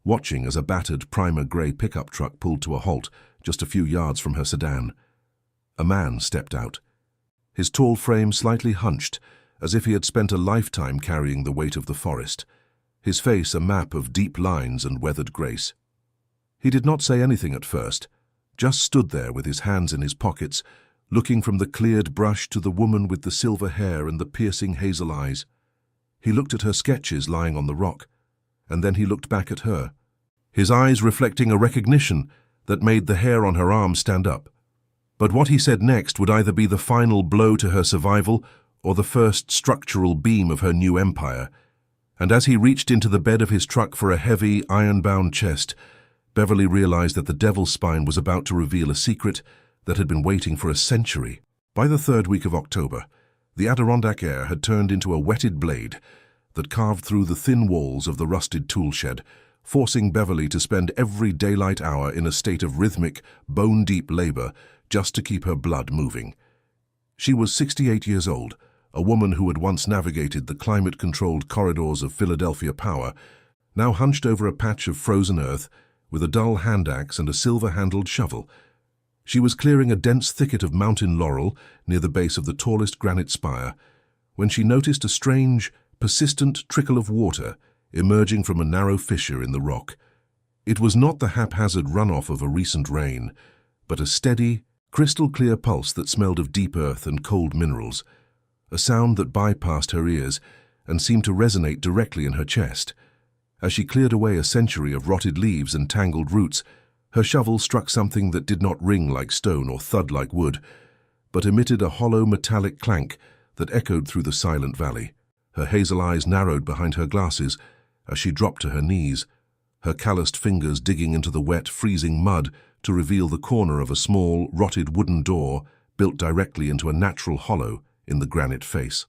watching as a battered primer gray pickup truck pulled to a halt just a few yards from her sedan. A man stepped out, his tall frame slightly hunched, as if he had spent a lifetime carrying the weight of the forest, his face a map of deep lines and weathered grace. He did not say anything at first, just stood there with his hands in his pockets, looking from the cleared brush to the woman with the silver hair and the piercing hazel eyes. He looked at her sketches lying on the rock, and then he looked back at her, his eyes reflecting a recognition that made the hair on her arm stand up. But what he said next would either be the final blow to her survival or the first structural beam of her new empire. And as he reached into the bed of his truck for a heavy, iron-bound chest, Beverly realized that the devil's spine was about to reveal a secret that had been waiting for a century. By the third week of October, the Adirondack air had turned into a whetted blade that carved through the thin walls of the rusted tool shed, forcing Beverly to spend every daylight hour in a state of rhythmic, bone-deep labor just to keep her blood moving. She was 68 years old, a woman who had once navigated the climate-controlled corridors of Philadelphia Power, now hunched over a patch of frozen earth with a dull hand axe and a silver-handled shovel. She was clearing a dense thicket of mountain laurel near the base of the tallest granite spire when she noticed a strange, persistent trickle of water emerging from a narrow fissure in the rock. It was not the haphazard runoff of a recent rain, but a steady, crystal-clear pulse that smelled of deep earth and cold minerals, a sound that bypassed her ears and seemed to resonate directly in her chest. As she cleared away a century of rotted leaves and tangled roots, her shovel struck something that did not ring like stone or thud like wood, but emitted a hollow metallic clank that echoed through the silent valley. Her hazel eyes narrowed behind her glasses as she dropped to her knees, her calloused fingers digging into the wet, freezing mud to reveal the corner of a small, rotted wooden door built directly into a natural hollow in the granite face.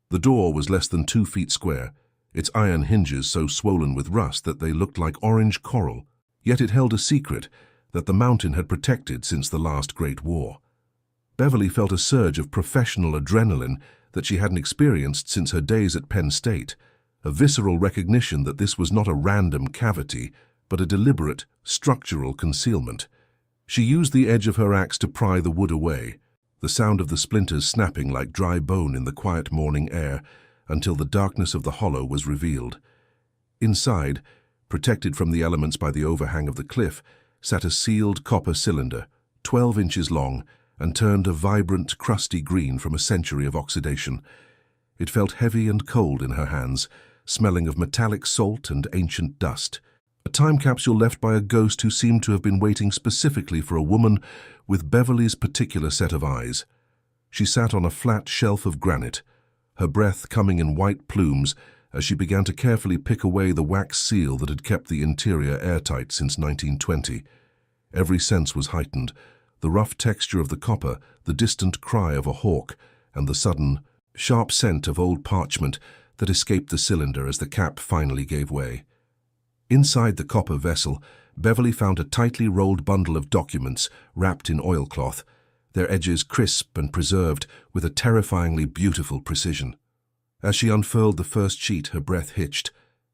The door was less than 2 feet square, its iron hinges so swollen with rust that they looked like orange coral, yet it held a secret that the mountain had protected since the last Great War. Beverly felt a surge of professional adrenaline that she hadn't experienced since her days at Penn State, a visceral recognition that this was not a random cavity, but a deliberate, structural concealment. She used the edge of her axe to pry the wood away, the sound of the splinters snapping like dry bone in the quiet morning air, until the darkness of the hollow was revealed. Inside, protected from the elements by the overhang of the cliff, sat a sealed copper cylinder, 12 inches long, and turned a vibrant, crusty green from a century of oxidation. It felt heavy and cold in her hands, smelling of metallic salt and ancient dust. A time capsule left by a ghost who seemed to have been waiting specifically for a woman with Beverly's particular set of eyes. She sat on a flat shelf of granite, her breath coming in white plumes as she began to carefully pick away the wax seal that had kept the interior airtight since 1920. Every sense was heightened, the rough texture of the copper, the distant cry of a hawk, and the sudden, sharp scent of old parchment that escaped the cylinder as the cap finally gave way. Inside the copper vessel, Beverly found a tightly rolled bundle of documents wrapped in oilcloth, their edges crisp and preserved with a terrifyingly beautiful precision. As she unfurled the first sheet, her breath hitched.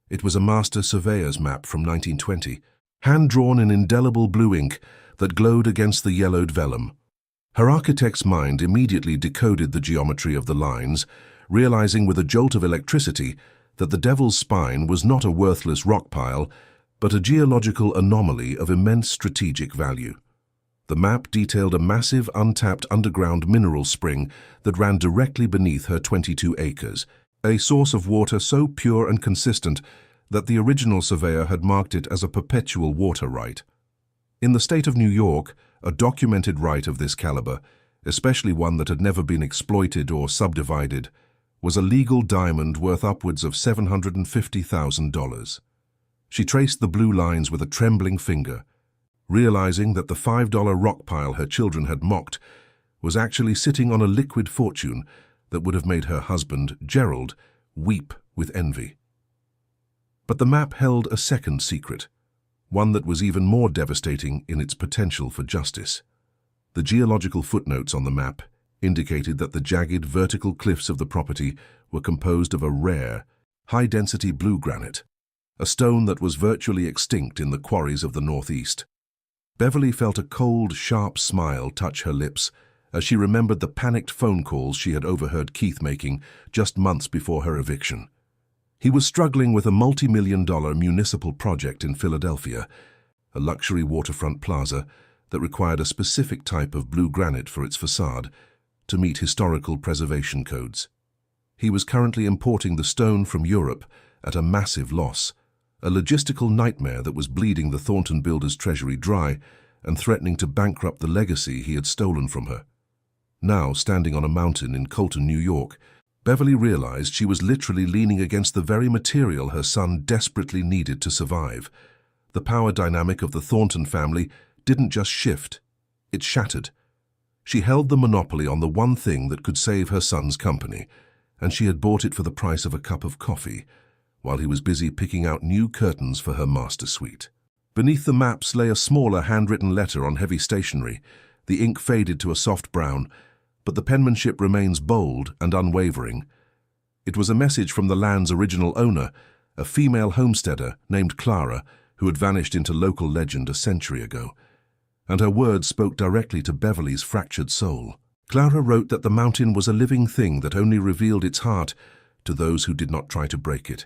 It was a master surveyor's map from 1920, hand-drawn in indelible blue ink that glowed against the yellowed vellum. Her architect's mind immediately decoded the geometry of the lines, realizing with a jolt of electricity that the Devil's Spine was not a worthless rock pile, but a geological anomaly of immense strategic value. The map detailed a massive, untapped underground mineral spring that ran directly beneath her 22 acres, a source of water so pure and consistent that the original surveyor had marked it as a perpetual water right. In the state of New York, a documented right of this caliber, especially one that had never been exploited or subdivided, was a legal diamond worth upwards of $750,000. She traced the blue lines with a trembling finger, realizing that the $5 rock pile her children had mocked was actually sitting on a liquid fortune that would have made her husband, Gerald, weep with envy. But the map held a second secret, one that was even more devastating in its potential for justice. The geological footnotes on the map indicated that the jagged vertical cliffs of the property were composed of a rare, high-density blue granite, a stone that was virtually extinct in the quarries of the Northeast. Beverly felt a cold, sharp smile touch her lips as she remembered the panicked phone calls she had overheard Keith making just months before her eviction. He was struggling with a multi-million-dollar municipal project in Philadelphia, a luxury waterfront plaza that required a specific type of blue granite for its facade to meet historical preservation codes. He was currently importing the stone from Europe at a massive loss, a logistical nightmare that was bleeding the Thornton builder's treasury dry and threatening to bankrupt the legacy he had stolen from her. Now, standing on a mountain in Colton, New York, Beverly realized she was literally leaning against the very material her son desperately needed to survive. The power dynamic of the Thornton family didn't just shift, it shattered. She held the monopoly on the one thing that could save her son's company, and she had bought it for the price of a cup of coffee, while he was busy picking out new curtains for her master suite. Beneath the maps lay a smaller handwritten letter on heavy stationery. The ink faded to a soft brown, but the penmanship remains bold and unwavering. It was a message from the land's original owner, a female homesteader named Clara, who had vanished into local legend a century ago. and her words spoke directly to Beverly's fractured soul. Clara wrote that the mountain was a living thing that only revealed its heart to those who did not try to break it,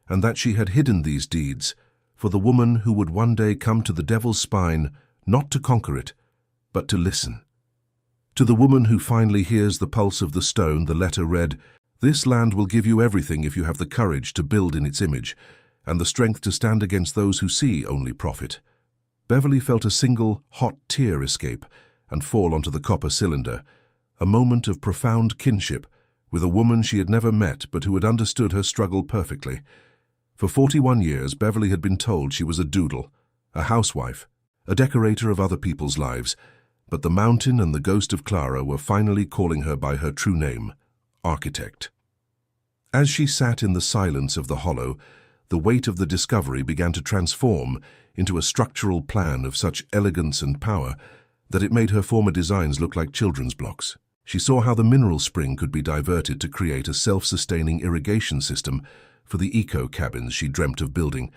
and that she had hidden these deeds for the woman who would one day come to the Devil's Spine not to conquer it, but to listen. To the woman who finally hears the pulse of the stone, the letter read, "This land will give you everything if you have the courage to build in its image, and the strength to stand against those who see only profit." Beverly felt a single, hot tear escape and fall onto the copper cylinder, a moment of profound kinship with a woman she had never met but who had understood her struggle perfectly. For 41 years, Beverly had been told she was a doodle, a housewife, a decorator of other people's lives, but the mountain and the ghost of Clara were finally calling her by her true name, architect. As she sat in the silence of the hollow, the weight of the discovery began to transform into a structural plan of such elegance and power that it made her former designs look like children's blocks. She saw how the mineral spring could be diverted to create a self-sustaining irrigation system for the eco-cabins she dreamt of building,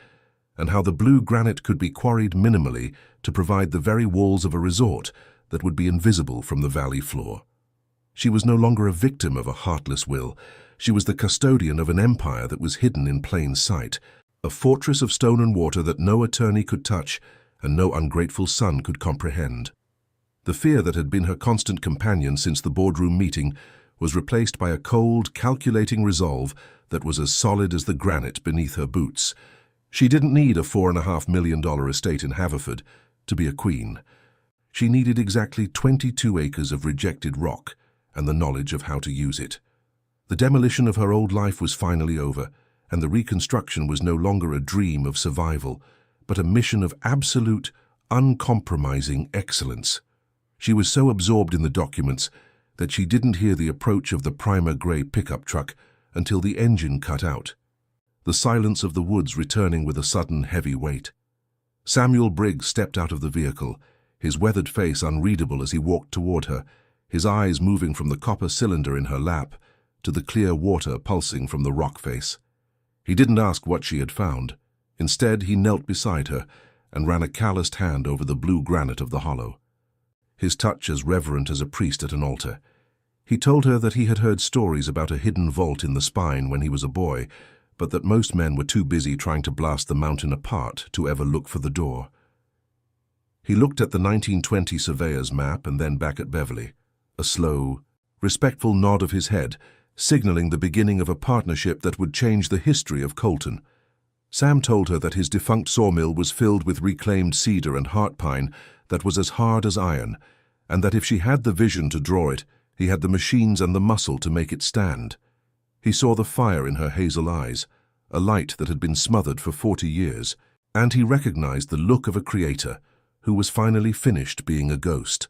and how the blue granite could be quarried minimally to provide the very walls of a resort that would be invisible from the valley floor. She was no longer a victim of a heartless will. She was the custodian of an empire that was hidden in plain sight, a fortress of stone and water that no attorney could touch and no ungrateful son could comprehend. The fear that had been her constant companion since the boardroom meeting was replaced by a cold, calculating resolve that was as solid as the granite beneath her boots. She didn't need a $4.5 million estate in Haverford to be a queen. She needed exactly 22 acres of rejected rock and the knowledge of how to use it. The demolition of her old life was finally over, and the reconstruction was no longer a dream of survival, but a mission of absolute, uncompromising excellence. She was so absorbed in the documents that she didn't hear the approach of the primer gray pickup truck until the engine cut out, the silence of the woods returning with a sudden heavy weight. Samuel Briggs stepped out of the vehicle, his weathered face unreadable as he walked toward her, his eyes moving from the copper cylinder in her lap to the clear water pulsing from the rock face. He didn't ask what she had found. Instead, he knelt beside her and ran a calloused hand over the blue granite of the hollow, his touch as reverent as a priest at an altar. He told her that he had heard stories about a hidden vault in the spine when he was a boy, but that most men were too busy trying to blast the mountain apart to ever look for the door. He looked at the 1920 surveyor's map and then back at Beverly, a slow, respectful nod of his head, signaling the beginning of a partnership that would change the history of Colton. Sam told her that his defunct sawmill was filled with reclaimed cedar and heart pine that was as hard as iron, and that if she had the vision to draw it, he had the machines and the muscle to make it stand. He saw the fire in her hazel eyes, a light that had been smothered for 40 years, and he recognized the look of a creator who was finally finished being a ghost.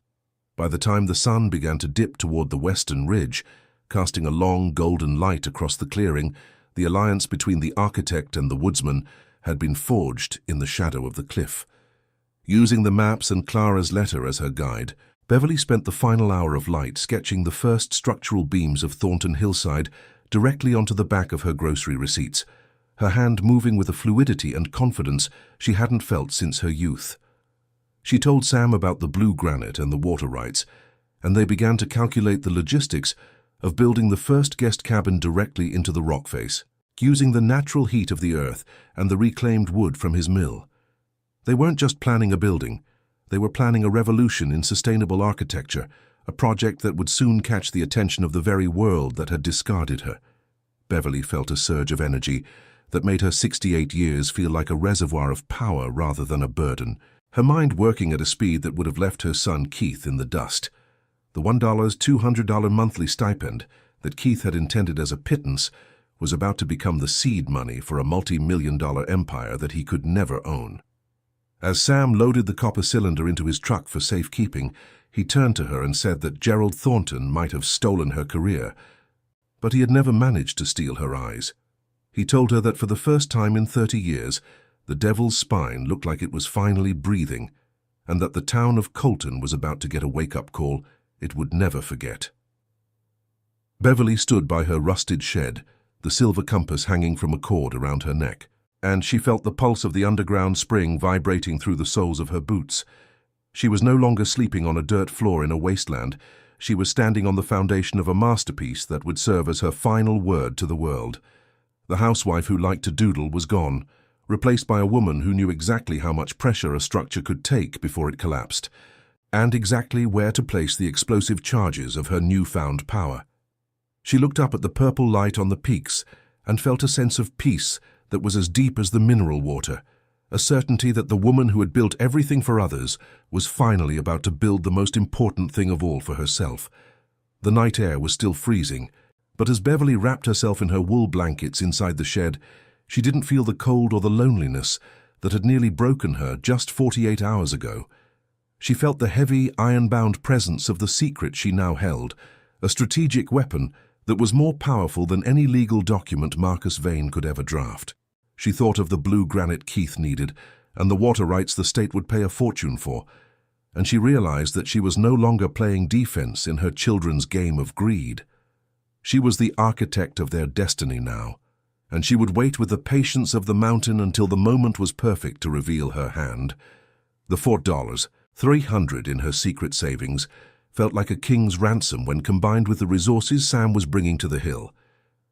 By the time the sun began to dip toward the western ridge, casting a long golden light across the clearing, the alliance between the architect and the woodsman had been forged in the shadow of the cliff. Using the maps and Clara's letter as her guide, Beverly spent the final hour of light sketching the first structural beams of Thornton hillside directly onto the back of her grocery receipts, her hand moving with a fluidity and confidence she hadn't felt since her youth. She told Sam about the blue granite and the water rights, and they began to calculate the logistics of building the first guest cabin directly into the rock face, using the natural heat of the earth and the reclaimed wood from his mill. They weren't just planning a building, they were planning a revolution in sustainable architecture, a project that would soon catch the attention of the very world that had discarded her. Beverly felt a surge of energy that made her 68 years feel like a reservoir of power rather than a burden, her mind working at a speed that would have left her son Keith in the dust. The $200 monthly stipend that Keith had intended as a pittance was about to become the seed money for a multi-million-dollar empire that he could never own. As Sam loaded the copper cylinder into his truck for safekeeping, he turned to her and said that Gerald Thornton might have stolen her career, but he had never managed to steal her eyes. He told her that for the first time in 30 years, the Devil's Spine looked like it was finally breathing, and that the town of Colton was about to get a wake-up call it would never forget. Beverly stood by her rusted shed, the silver compass hanging from a cord around her neck, and she felt the pulse of the underground spring vibrating through the soles of her boots. She was no longer sleeping on a dirt floor in a wasteland. She was standing on the foundation of a masterpiece that would serve as her final word to the world. The housewife who liked to doodle was gone, replaced by a woman who knew exactly how much pressure a structure could take before it collapsed, and exactly where to place the explosive charges of her newfound power. She looked up at the purple light on the peaks and felt a sense of peace that was as deep as the mineral water, a certainty that the woman who had built everything for others was finally about to build the most important thing of all for herself. The night air was still freezing, but as Beverly wrapped herself in her wool blankets inside the shed, she didn't feel the cold or the loneliness that had nearly broken her just 48 hours ago. She felt the heavy, iron-bound presence of the secret she now held, a strategic weapon that was more powerful than any legal document Marcus Vane could ever draft. She thought of the blue granite Keith needed and the water rights the state would pay a fortune for, and she realized that she was no longer playing defense in her children's game of greed. She was the architect of their destiny now, and she would wait with the patience of the mountain until the moment was perfect to reveal her hand. The $4, $300 in her secret savings, felt like a king's ransom when combined with the resources Sam was bringing to the hill,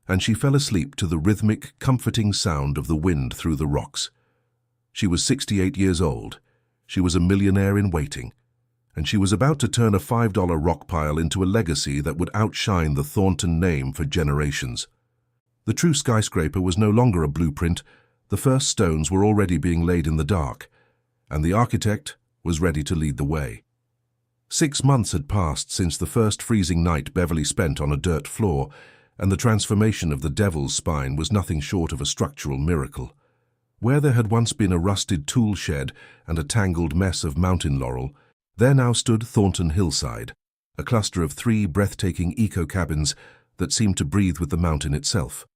and she fell asleep to the rhythmic, comforting sound of the wind through the rocks. She was 68 years old. She was a millionaire in waiting, and she was about to turn a $5 rock pile into a legacy that would outshine the Thornton name for generations. The true skyscraper was no longer a blueprint. The first stones were already being laid in the dark, and the architect was ready to lead the way. 6 months had passed since the first freezing night Beverly spent on a dirt floor, and the transformation of the Devil's Spine was nothing short of a structural miracle. Where there had once been a rusted tool shed and a tangled mess of mountain laurel, there now stood Thornton Hillside, a cluster of 3 breathtaking eco-cabins that seemed to breathe with the mountain itself.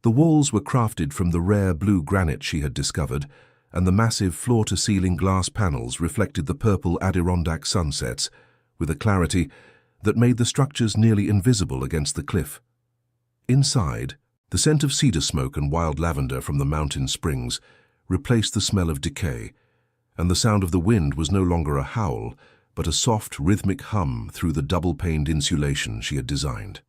The walls were crafted from the rare blue granite she had discovered, and the massive floor-to-ceiling glass panels reflected the purple Adirondack sunsets with a clarity that made the structures nearly invisible against the cliff. Inside, the scent of cedar smoke and wild lavender from the mountain springs replaced the smell of decay, and the sound of the wind was no longer a howl, but a soft, rhythmic hum through the double-paned insulation she had designed.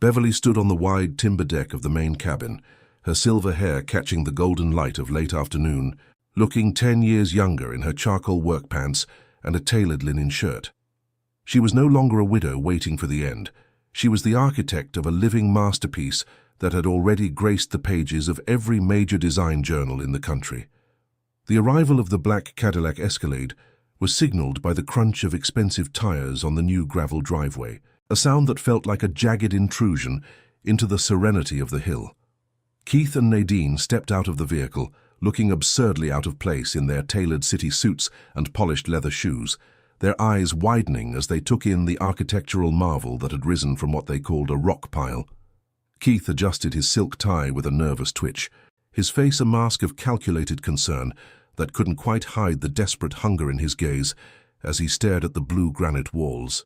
Beverly stood on the wide timber deck of the main cabin, her silver hair catching the golden light of late afternoon, looking 10 years younger in her charcoal work pants and a tailored linen shirt. She was no longer a widow waiting for the end. She was the architect of a living masterpiece that had already graced the pages of every major design journal in the country. The arrival of the black Cadillac Escalade was signaled by the crunch of expensive tires on the new gravel driveway, a sound that felt like a jagged intrusion into the serenity of the hill. Keith and Nadine stepped out of the vehicle, looking absurdly out of place in their tailored city suits and polished leather shoes, their eyes widening as they took in the architectural marvel that had risen from what they called a rock pile. Keith adjusted his silk tie with a nervous twitch, his face a mask of calculated concern that couldn't quite hide the desperate hunger in his gaze as he stared at the blue granite walls.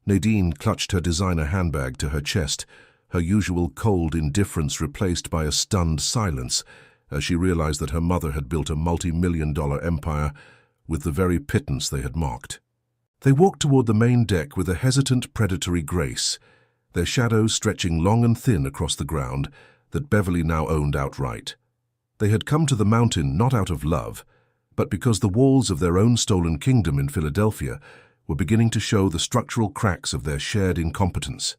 Nadine clutched her designer handbag to her chest, her usual cold indifference replaced by a stunned silence as she realized that her mother had built a multi-million-dollar empire with the very pittance they had mocked. They walked toward the main deck with a hesitant, predatory grace, their shadows stretching long and thin across the ground that Beverly now owned outright. They had come to the mountain not out of love, but because the walls of their own stolen kingdom in Philadelphia were beginning to show the structural cracks of their shared incompetence.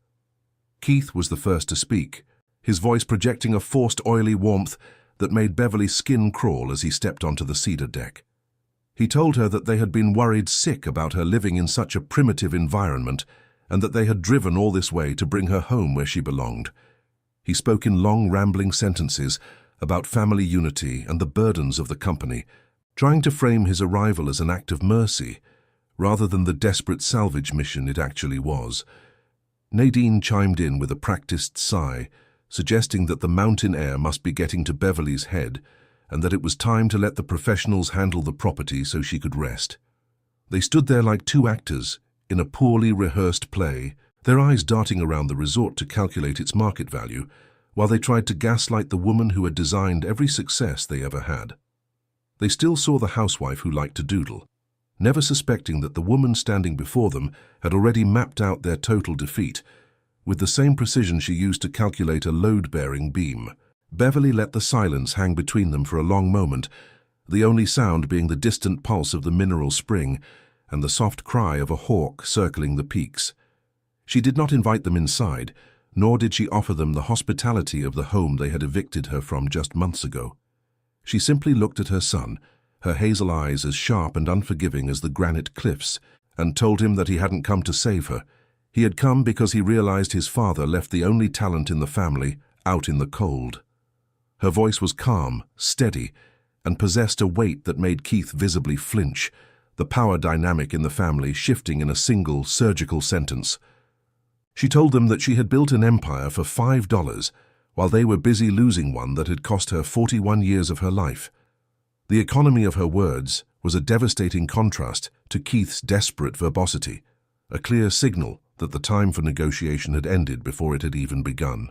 Keith was the first to speak, his voice projecting a forced oily warmth that made Beverly's skin crawl as he stepped onto the cedar deck. He told her that they had been worried sick about her living in such a primitive environment and that they had driven all this way to bring her home where she belonged. He spoke in long, rambling sentences about family unity and the burdens of the company, trying to frame his arrival as an act of mercy rather than the desperate salvage mission it actually was. Nadine chimed in with a practiced sigh, suggesting that the mountain air must be getting to Beverly's head and that it was time to let the professionals handle the property so she could rest. They stood there like 2 actors in a poorly rehearsed play, their eyes darting around the resort to calculate its market value, while they tried to gaslight the woman who had designed every success they ever had. They still saw the housewife who liked to doodle, never suspecting that the woman standing before them had already mapped out their total defeat, with the same precision she used to calculate a load-bearing beam. Beverly let the silence hang between them for a long moment, the only sound being the distant pulse of the mineral spring and the soft cry of a hawk circling the peaks. She did not invite them inside, nor did she offer them the hospitality of the home they had evicted her from just months ago. She simply looked at her son, her hazel eyes as sharp and unforgiving as the granite cliffs, and told him that he hadn't come to save her. He had come because he realized his father left the only talent in the family out in the cold. Her voice was calm, steady, and possessed a weight that made Keith visibly flinch, the power dynamic in the family shifting in a single, surgical sentence. She told them that she had built an empire for $5, while they were busy losing one that had cost her 41 years of her life. The economy of her words was a devastating contrast to Keith's desperate verbosity, a clear signal that the time for negotiation had ended before it had even begun.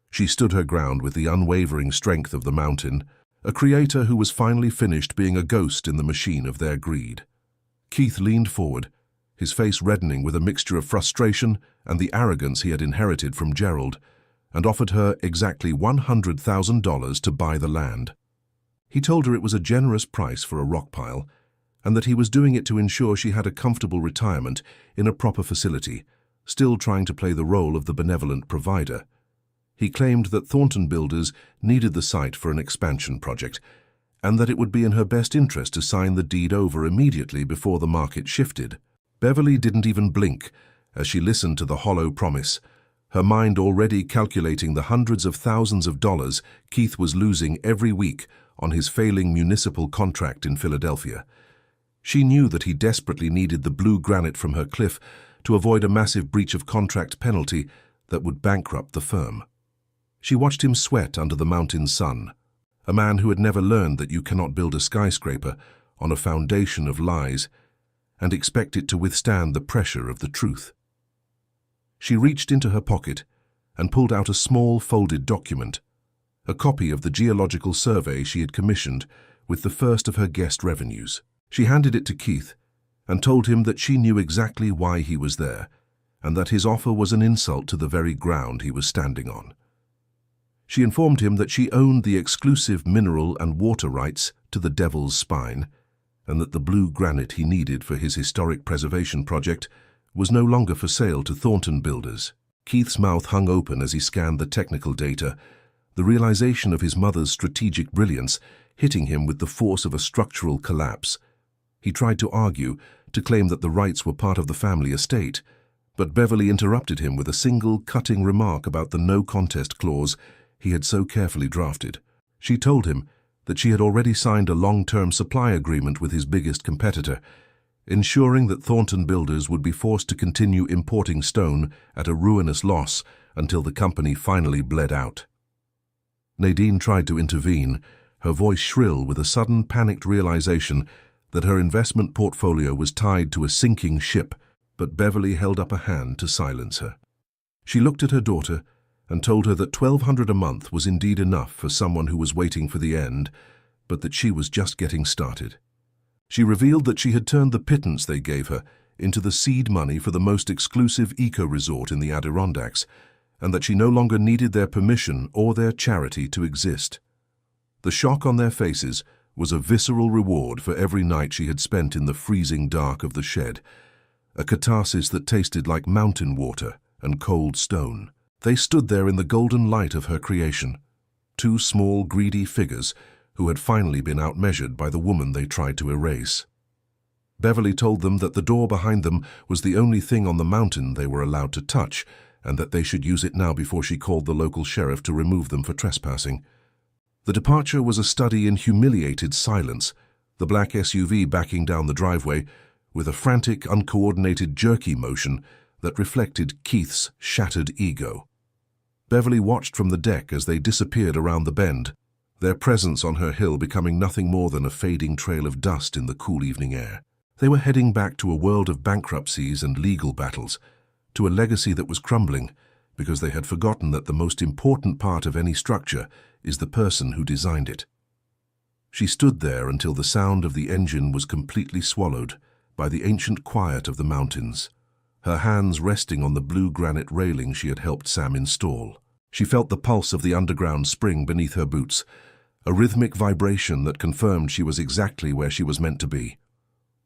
She stood her ground with the unwavering strength of the mountain, a creator who was finally finished being a ghost in the machine of their greed. Keith leaned forward, his face reddening with a mixture of frustration and the arrogance he had inherited from Gerald, and offered her exactly $100,000 to buy the land. He told her it was a generous price for a rock pile, and that he was doing it to ensure she had a comfortable retirement in a proper facility, still trying to play the role of the benevolent provider. He claimed that Thornton Builders needed the site for an expansion project, and that it would be in her best interest to sign the deed over immediately before the market shifted. Beverly didn't even blink as she listened to the hollow promise, her mind already calculating the hundreds of thousands of dollars Keith was losing every week on his failing municipal contract in Philadelphia. She knew that he desperately needed the blue granite from her cliff to avoid a massive breach of contract penalty that would bankrupt the firm. She watched him sweat under the mountain sun, a man who had never learned that you cannot build a skyscraper on a foundation of lies and expect it to withstand the pressure of the truth. She reached into her pocket and pulled out a small folded document, a copy of the geological survey she had commissioned with the first of her guest revenues. She handed it to Keith and told him that she knew exactly why he was there and that his offer was an insult to the very ground he was standing on. She informed him that she owned the exclusive mineral and water rights to the Devil's Spine, and that the blue granite he needed for his historic preservation project was no longer for sale to Thornton Builders. Keith's mouth hung open as he scanned the technical data, the realization of his mother's strategic brilliance hitting him with the force of a structural collapse. He tried to argue, to claim that the rights were part of the family estate, but Beverly interrupted him with a single cutting remark about the no-contest clause he had so carefully drafted. She told him that she had already signed a long-term supply agreement with his biggest competitor, ensuring that Thornton Builders would be forced to continue importing stone at a ruinous loss until the company finally bled out. Nadine tried to intervene, her voice shrill with a sudden panicked realization that her investment portfolio was tied to a sinking ship, but Beverly held up a hand to silence her. She looked at her daughter and told her that $1,200 a month was indeed enough for someone who was waiting for the end, but that she was just getting started. She revealed that she had turned the pittance they gave her into the seed money for the most exclusive eco-resort in the Adirondacks, and that she no longer needed their permission or their charity to exist. The shock on their faces was a visceral reward for every night she had spent in the freezing dark of the shed, a catharsis that tasted like mountain water and cold stone. They stood there in the golden light of her creation, two small, greedy figures who had finally been outmeasured by the woman they tried to erase. Beverly told them that the door behind them was the only thing on the mountain they were allowed to touch, and that they should use it now before she called the local sheriff to remove them for trespassing. The departure was a study in humiliated silence, the black SUV backing down the driveway with a frantic, uncoordinated, jerky motion that reflected Keith's shattered ego. Beverly watched from the deck as they disappeared around the bend, their presence on her hill becoming nothing more than a fading trail of dust in the cool evening air. They were heading back to a world of bankruptcies and legal battles, to a legacy that was crumbling because they had forgotten that the most important part of any structure is the person who designed it. She stood there until the sound of the engine was completely swallowed by the ancient quiet of the mountains, her hands resting on the blue granite railing she had helped Sam install. She felt the pulse of the underground spring beneath her boots, a rhythmic vibration that confirmed she was exactly where she was meant to be.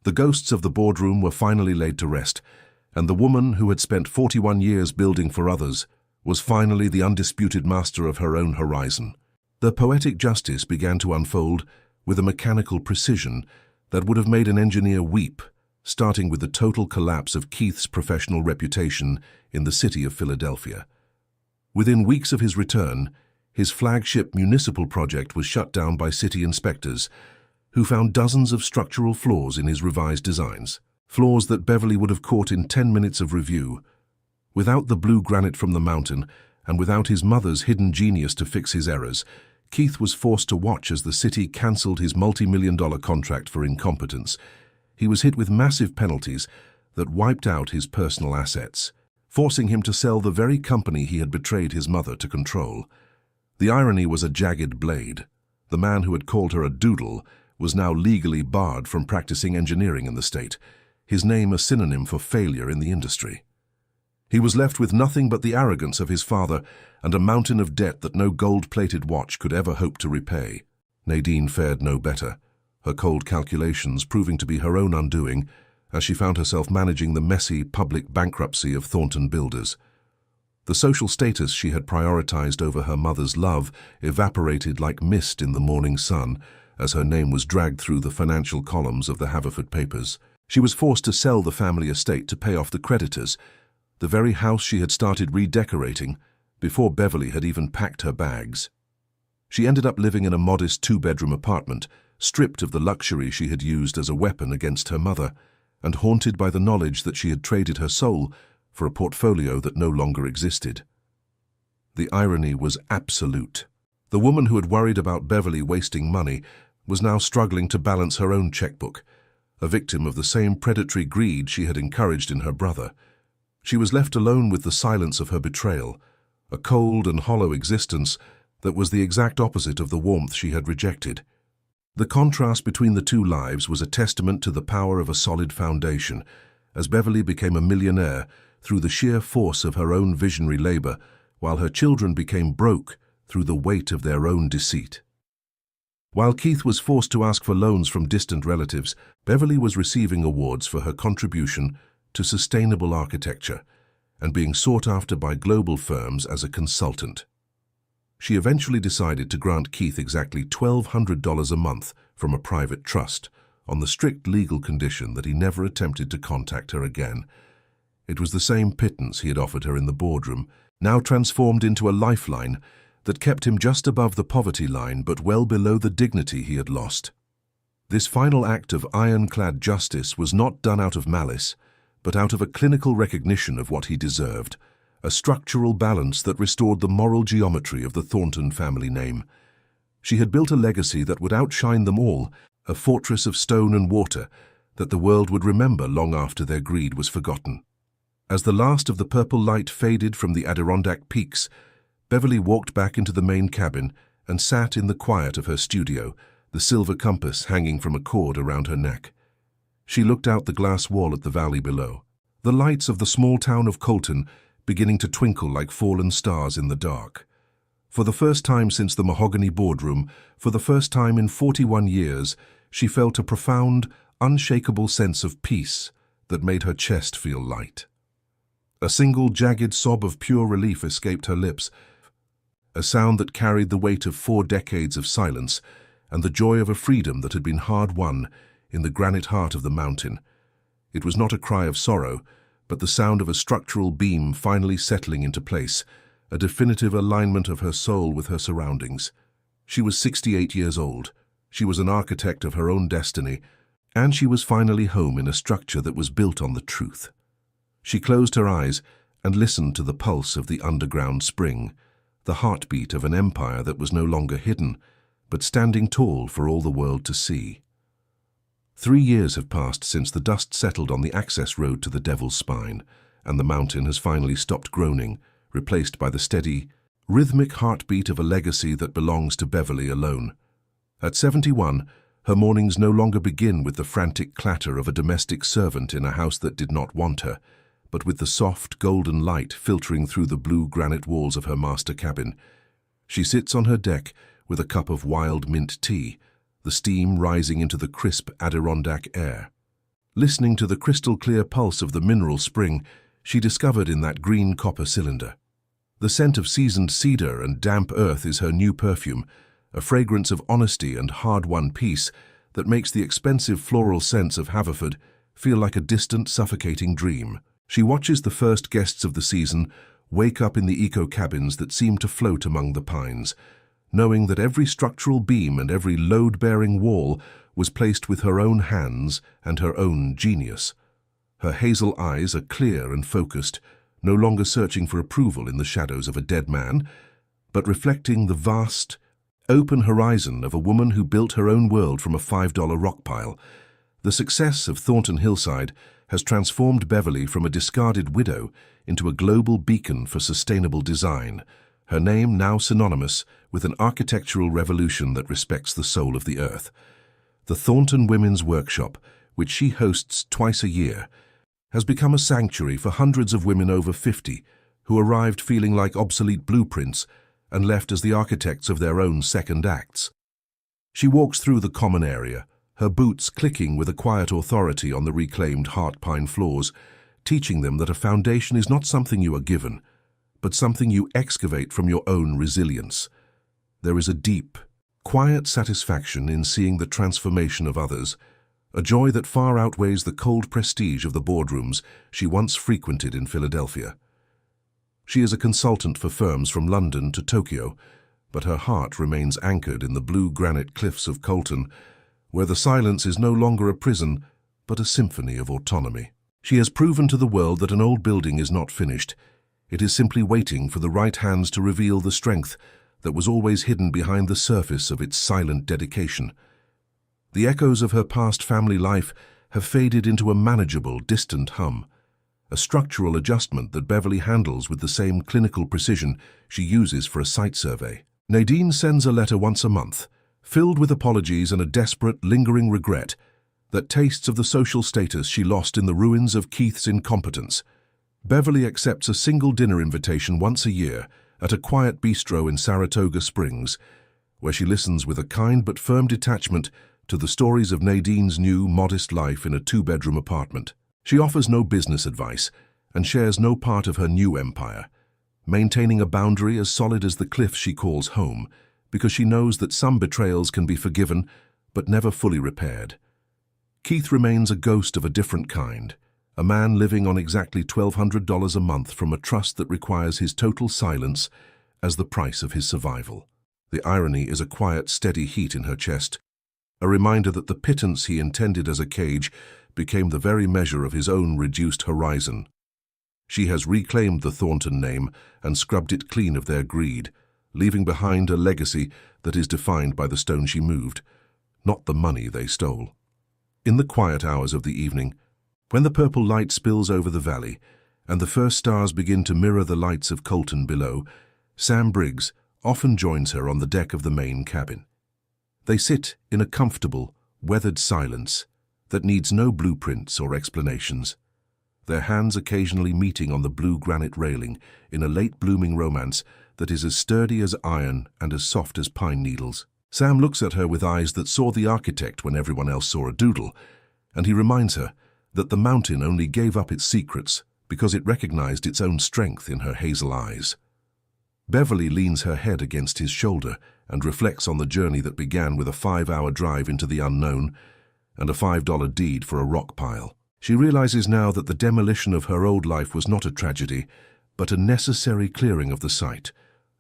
The ghosts of the boardroom were finally laid to rest, and the woman who had spent 41 years building for others was finally the undisputed master of her own horizon. The poetic justice began to unfold with a mechanical precision that would have made an engineer weep, starting with the total collapse of Keith's professional reputation in the city of Philadelphia. Within weeks of his return, his flagship municipal project was shut down by city inspectors, who found dozens of structural flaws in his revised designs, flaws that Beverly would have caught in 10 minutes of review. Without the blue granite from the mountain, and without his mother's hidden genius to fix his errors, Keith was forced to watch as the city cancelled his multi-million-dollar contract for incompetence. He was hit with massive penalties that wiped out his personal assets, forcing him to sell the very company he had betrayed his mother to control. The irony was a jagged blade. The man who had called her a doodle was now legally barred from practicing engineering in the state, his name a synonym for failure in the industry. He was left with nothing but the arrogance of his father and a mountain of debt that no gold-plated watch could ever hope to repay. Nadine fared no better, her cold calculations proving to be her own undoing as she found herself managing the messy public bankruptcy of Thornton Builders. The social status she had prioritized over her mother's love evaporated like mist in the morning sun as her name was dragged through the financial columns of the Haverford papers. She was forced to sell the family estate to pay off the creditors, the very house she had started redecorating before Beverly had even packed her bags. She ended up living in a modest 2-bedroom apartment, stripped of the luxury she had used as a weapon against her mother, and haunted by the knowledge that she had traded her soul for a portfolio that no longer existed. The irony was absolute. The woman who had worried about Beverly wasting money was now struggling to balance her own checkbook, a victim of the same predatory greed she had encouraged in her brother. She was left alone with the silence of her betrayal, a cold and hollow existence that was the exact opposite of the warmth she had rejected. The contrast between the two lives was a testament to the power of a solid foundation, as Beverly became a millionaire through the sheer force of her own visionary labor, while her children became broke through the weight of their own deceit. While Keith was forced to ask for loans from distant relatives, Beverly was receiving awards for her contribution to sustainable architecture and being sought after by global firms as a consultant. She eventually decided to grant Keith exactly $1,200 a month from a private trust on the strict legal condition that he never attempted to contact her again. It was the same pittance he had offered her in the boardroom, now transformed into a lifeline that kept him just above the poverty line but well below the dignity he had lost. This final act of ironclad justice was not done out of malice, but out of a clinical recognition of what he deserved, a structural balance that restored the moral geometry of the Thornton family name. She had built a legacy that would outshine them all, a fortress of stone and water that the world would remember long after their greed was forgotten. As the last of the purple light faded from the Adirondack peaks, Beverly walked back into the main cabin and sat in the quiet of her studio, the silver compass hanging from a cord around her neck. She looked out the glass wall at the valley below, the lights of the small town of Colton beginning to twinkle like fallen stars in the dark. For the first time since the mahogany boardroom, for the first time in 41 years, she felt a profound, unshakable sense of peace that made her chest feel light. A single jagged sob of pure relief escaped her lips, a sound that carried the weight of 4 decades of silence and the joy of a freedom that had been hard-won in the granite heart of the mountain. It was not a cry of sorrow, but the sound of a structural beam finally settling into place, a definitive alignment of her soul with her surroundings. She was 68 years old. She was an architect of her own destiny, and she was finally home in a structure that was built on the truth. She closed her eyes and listened to the pulse of the underground spring, the heartbeat of an empire that was no longer hidden, but standing tall for all the world to see. 3 years have passed since the dust settled on the access road to the Devil's Spine, and the mountain has finally stopped groaning, replaced by the steady, rhythmic heartbeat of a legacy that belongs to Beverly alone. At 71, Her mornings no longer begin with the frantic clatter of a domestic servant in a house that did not want her, but with the soft, golden light filtering through the blue granite walls of her master cabin. She sits on her deck with a cup of wild mint tea, the steam rising into the crisp Adirondack air. Listening to the crystal-clear pulse of the mineral spring she discovered in that green copper cylinder. The scent of seasoned cedar and damp earth is her new perfume, a fragrance of honesty and hard-won peace that makes the expensive floral scents of Haverford feel like a distant, suffocating dream. She watches the first guests of the season wake up in the eco-cabins that seem to float among the pines, knowing that every structural beam and every load-bearing wall was placed with her own hands and her own genius. Her hazel eyes are clear and focused, no longer searching for approval in the shadows of a dead man, but reflecting the vast, open horizon of a woman who built her own world from a $5 rock pile. The success of Thornton Hillside has transformed Beverly from a discarded widow into a global beacon for sustainable design, her name now synonymous with an architectural revolution that respects the soul of the earth. The Thornton Women's Workshop, which she hosts twice a year, has become a sanctuary for hundreds of women over 50 who arrived feeling like obsolete blueprints and left as the architects of their own second acts. She walks through the common area, her boots clicking with a quiet authority on the reclaimed heart pine floors, teaching them that a foundation is not something you are given, but something you excavate from your own resilience. There is a deep, quiet satisfaction in seeing the transformation of others, a joy that far outweighs the cold prestige of the boardrooms she once frequented in Philadelphia. She is a consultant for firms from London to Tokyo, but her heart remains anchored in the blue granite cliffs of Colton, where the silence is no longer a prison, but a symphony of autonomy. She has proven to the world that an old building is not finished. It is simply waiting for the right hands to reveal the strength that was always hidden behind the surface of its silent dedication. The echoes of her past family life have faded into a manageable, distant hum, a structural adjustment that Beverly handles with the same clinical precision she uses for a site survey. Nadine sends a letter once a month, filled with apologies and a desperate, lingering regret that tastes of the social status she lost in the ruins of Keith's incompetence. Beverly accepts a single dinner invitation once a year at a quiet bistro in Saratoga Springs, where she listens with a kind but firm detachment to the stories of Nadine's new, modest life in a two-bedroom apartment. She offers no business advice and shares no part of her new empire, maintaining a boundary as solid as the cliff she calls home, because she knows that some betrayals can be forgiven but never fully repaired. Keith remains a ghost of a different kind, a man living on exactly $1,200 a month from a trust that requires his total silence as the price of his survival. The irony is a quiet, steady heat in her chest, a reminder that the pittance he intended as a cage became the very measure of his own reduced horizon. She has reclaimed the Thornton name and scrubbed it clean of their greed, leaving behind a legacy that is defined by the stone she moved, not the money they stole. In the quiet hours of the evening, when the purple light spills over the valley and the first stars begin to mirror the lights of Colton below, Sam Briggs often joins her on the deck of the main cabin. They sit in a comfortable, weathered silence that needs no blueprints or explanations, their hands occasionally meeting on the blue granite railing in a late-blooming romance that is as sturdy as iron and as soft as pine needles. Sam looks at her with eyes that saw the architect when everyone else saw a doodle, and he reminds her that the mountain only gave up its secrets because it recognized its own strength in her hazel eyes. Beverly leans her head against his shoulder and reflects on the journey that began with a 5-hour drive into the unknown and a $5 deed for a rock pile. She realizes now that the demolition of her old life was not a tragedy, but a necessary clearing of the site,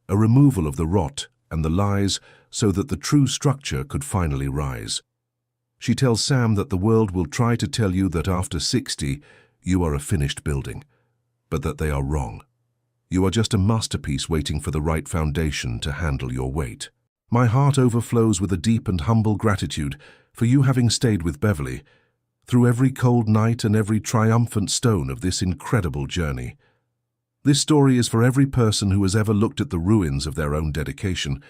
a removal of the rot and the lies so that the true structure could finally rise. She tells Sam that the world will try to tell you that after 60 you are a finished building, but that they are wrong. You are just a masterpiece waiting for the right foundation to handle your weight. My heart overflows with a deep and humble gratitude for you having stayed with Beverly through every cold night and every triumphant stone of this incredible journey. This story is for every person who has ever looked at the ruins of their own dedication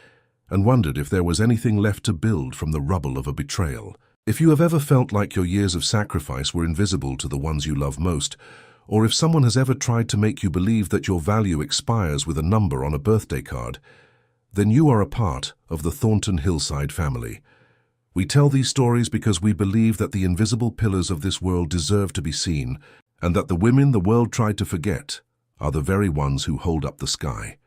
and wondered if there was anything left to build from the rubble of a betrayal. If you have ever felt like your years of sacrifice were invisible to the ones you love most, or if someone has ever tried to make you believe that your value expires with a number on a birthday card, then you are a part of the Thornton Hillside family. We tell these stories because we believe that the invisible pillars of this world deserve to be seen, and that the women the world tried to forget are the very ones who hold up the sky.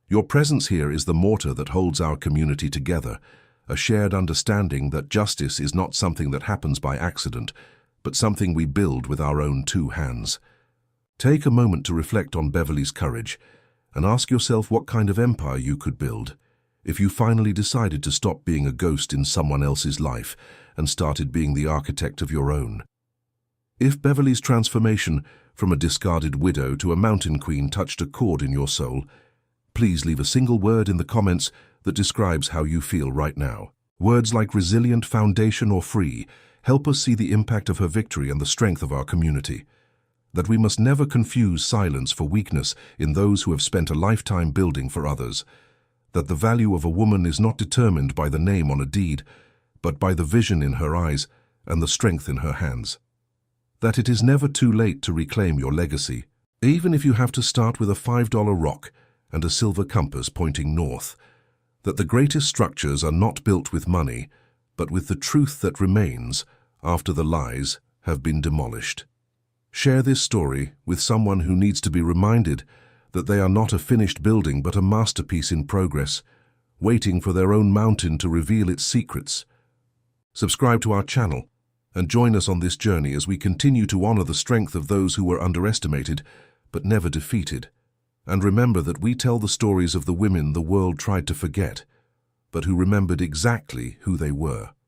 Your presence here is the mortar that holds our community together, a shared understanding that justice is not something that happens by accident, but something we build with our own two hands. Take a moment to reflect on Beverly's courage and ask yourself what kind of empire you could build if you finally decided to stop being a ghost in someone else's life and started being the architect of your own. If Beverly's transformation from a discarded widow to a mountain queen touched a chord in your soul, please leave a single word in the comments that describes how you feel right now. Words like resilient, foundation, or free help us see the impact of her victory and the strength of our community. That we must never confuse silence for weakness in those who have spent a lifetime building for others. That the value of a woman is not determined by the name on a deed, but by the vision in her eyes and the strength in her hands. That it is never too late to reclaim your legacy, even if you have to start with a $5 rock and a silver compass pointing north. That the greatest structures are not built with money, but with the truth that remains after the lies have been demolished. Share this story with someone who needs to be reminded that they are not a finished building but a masterpiece in progress, waiting for their own mountain to reveal its secrets. Subscribe to our channel and join us on this journey as we continue to honor the strength of those who were underestimated but never defeated. And remember that we tell the stories of the women the world tried to forget, but who remembered exactly who they were.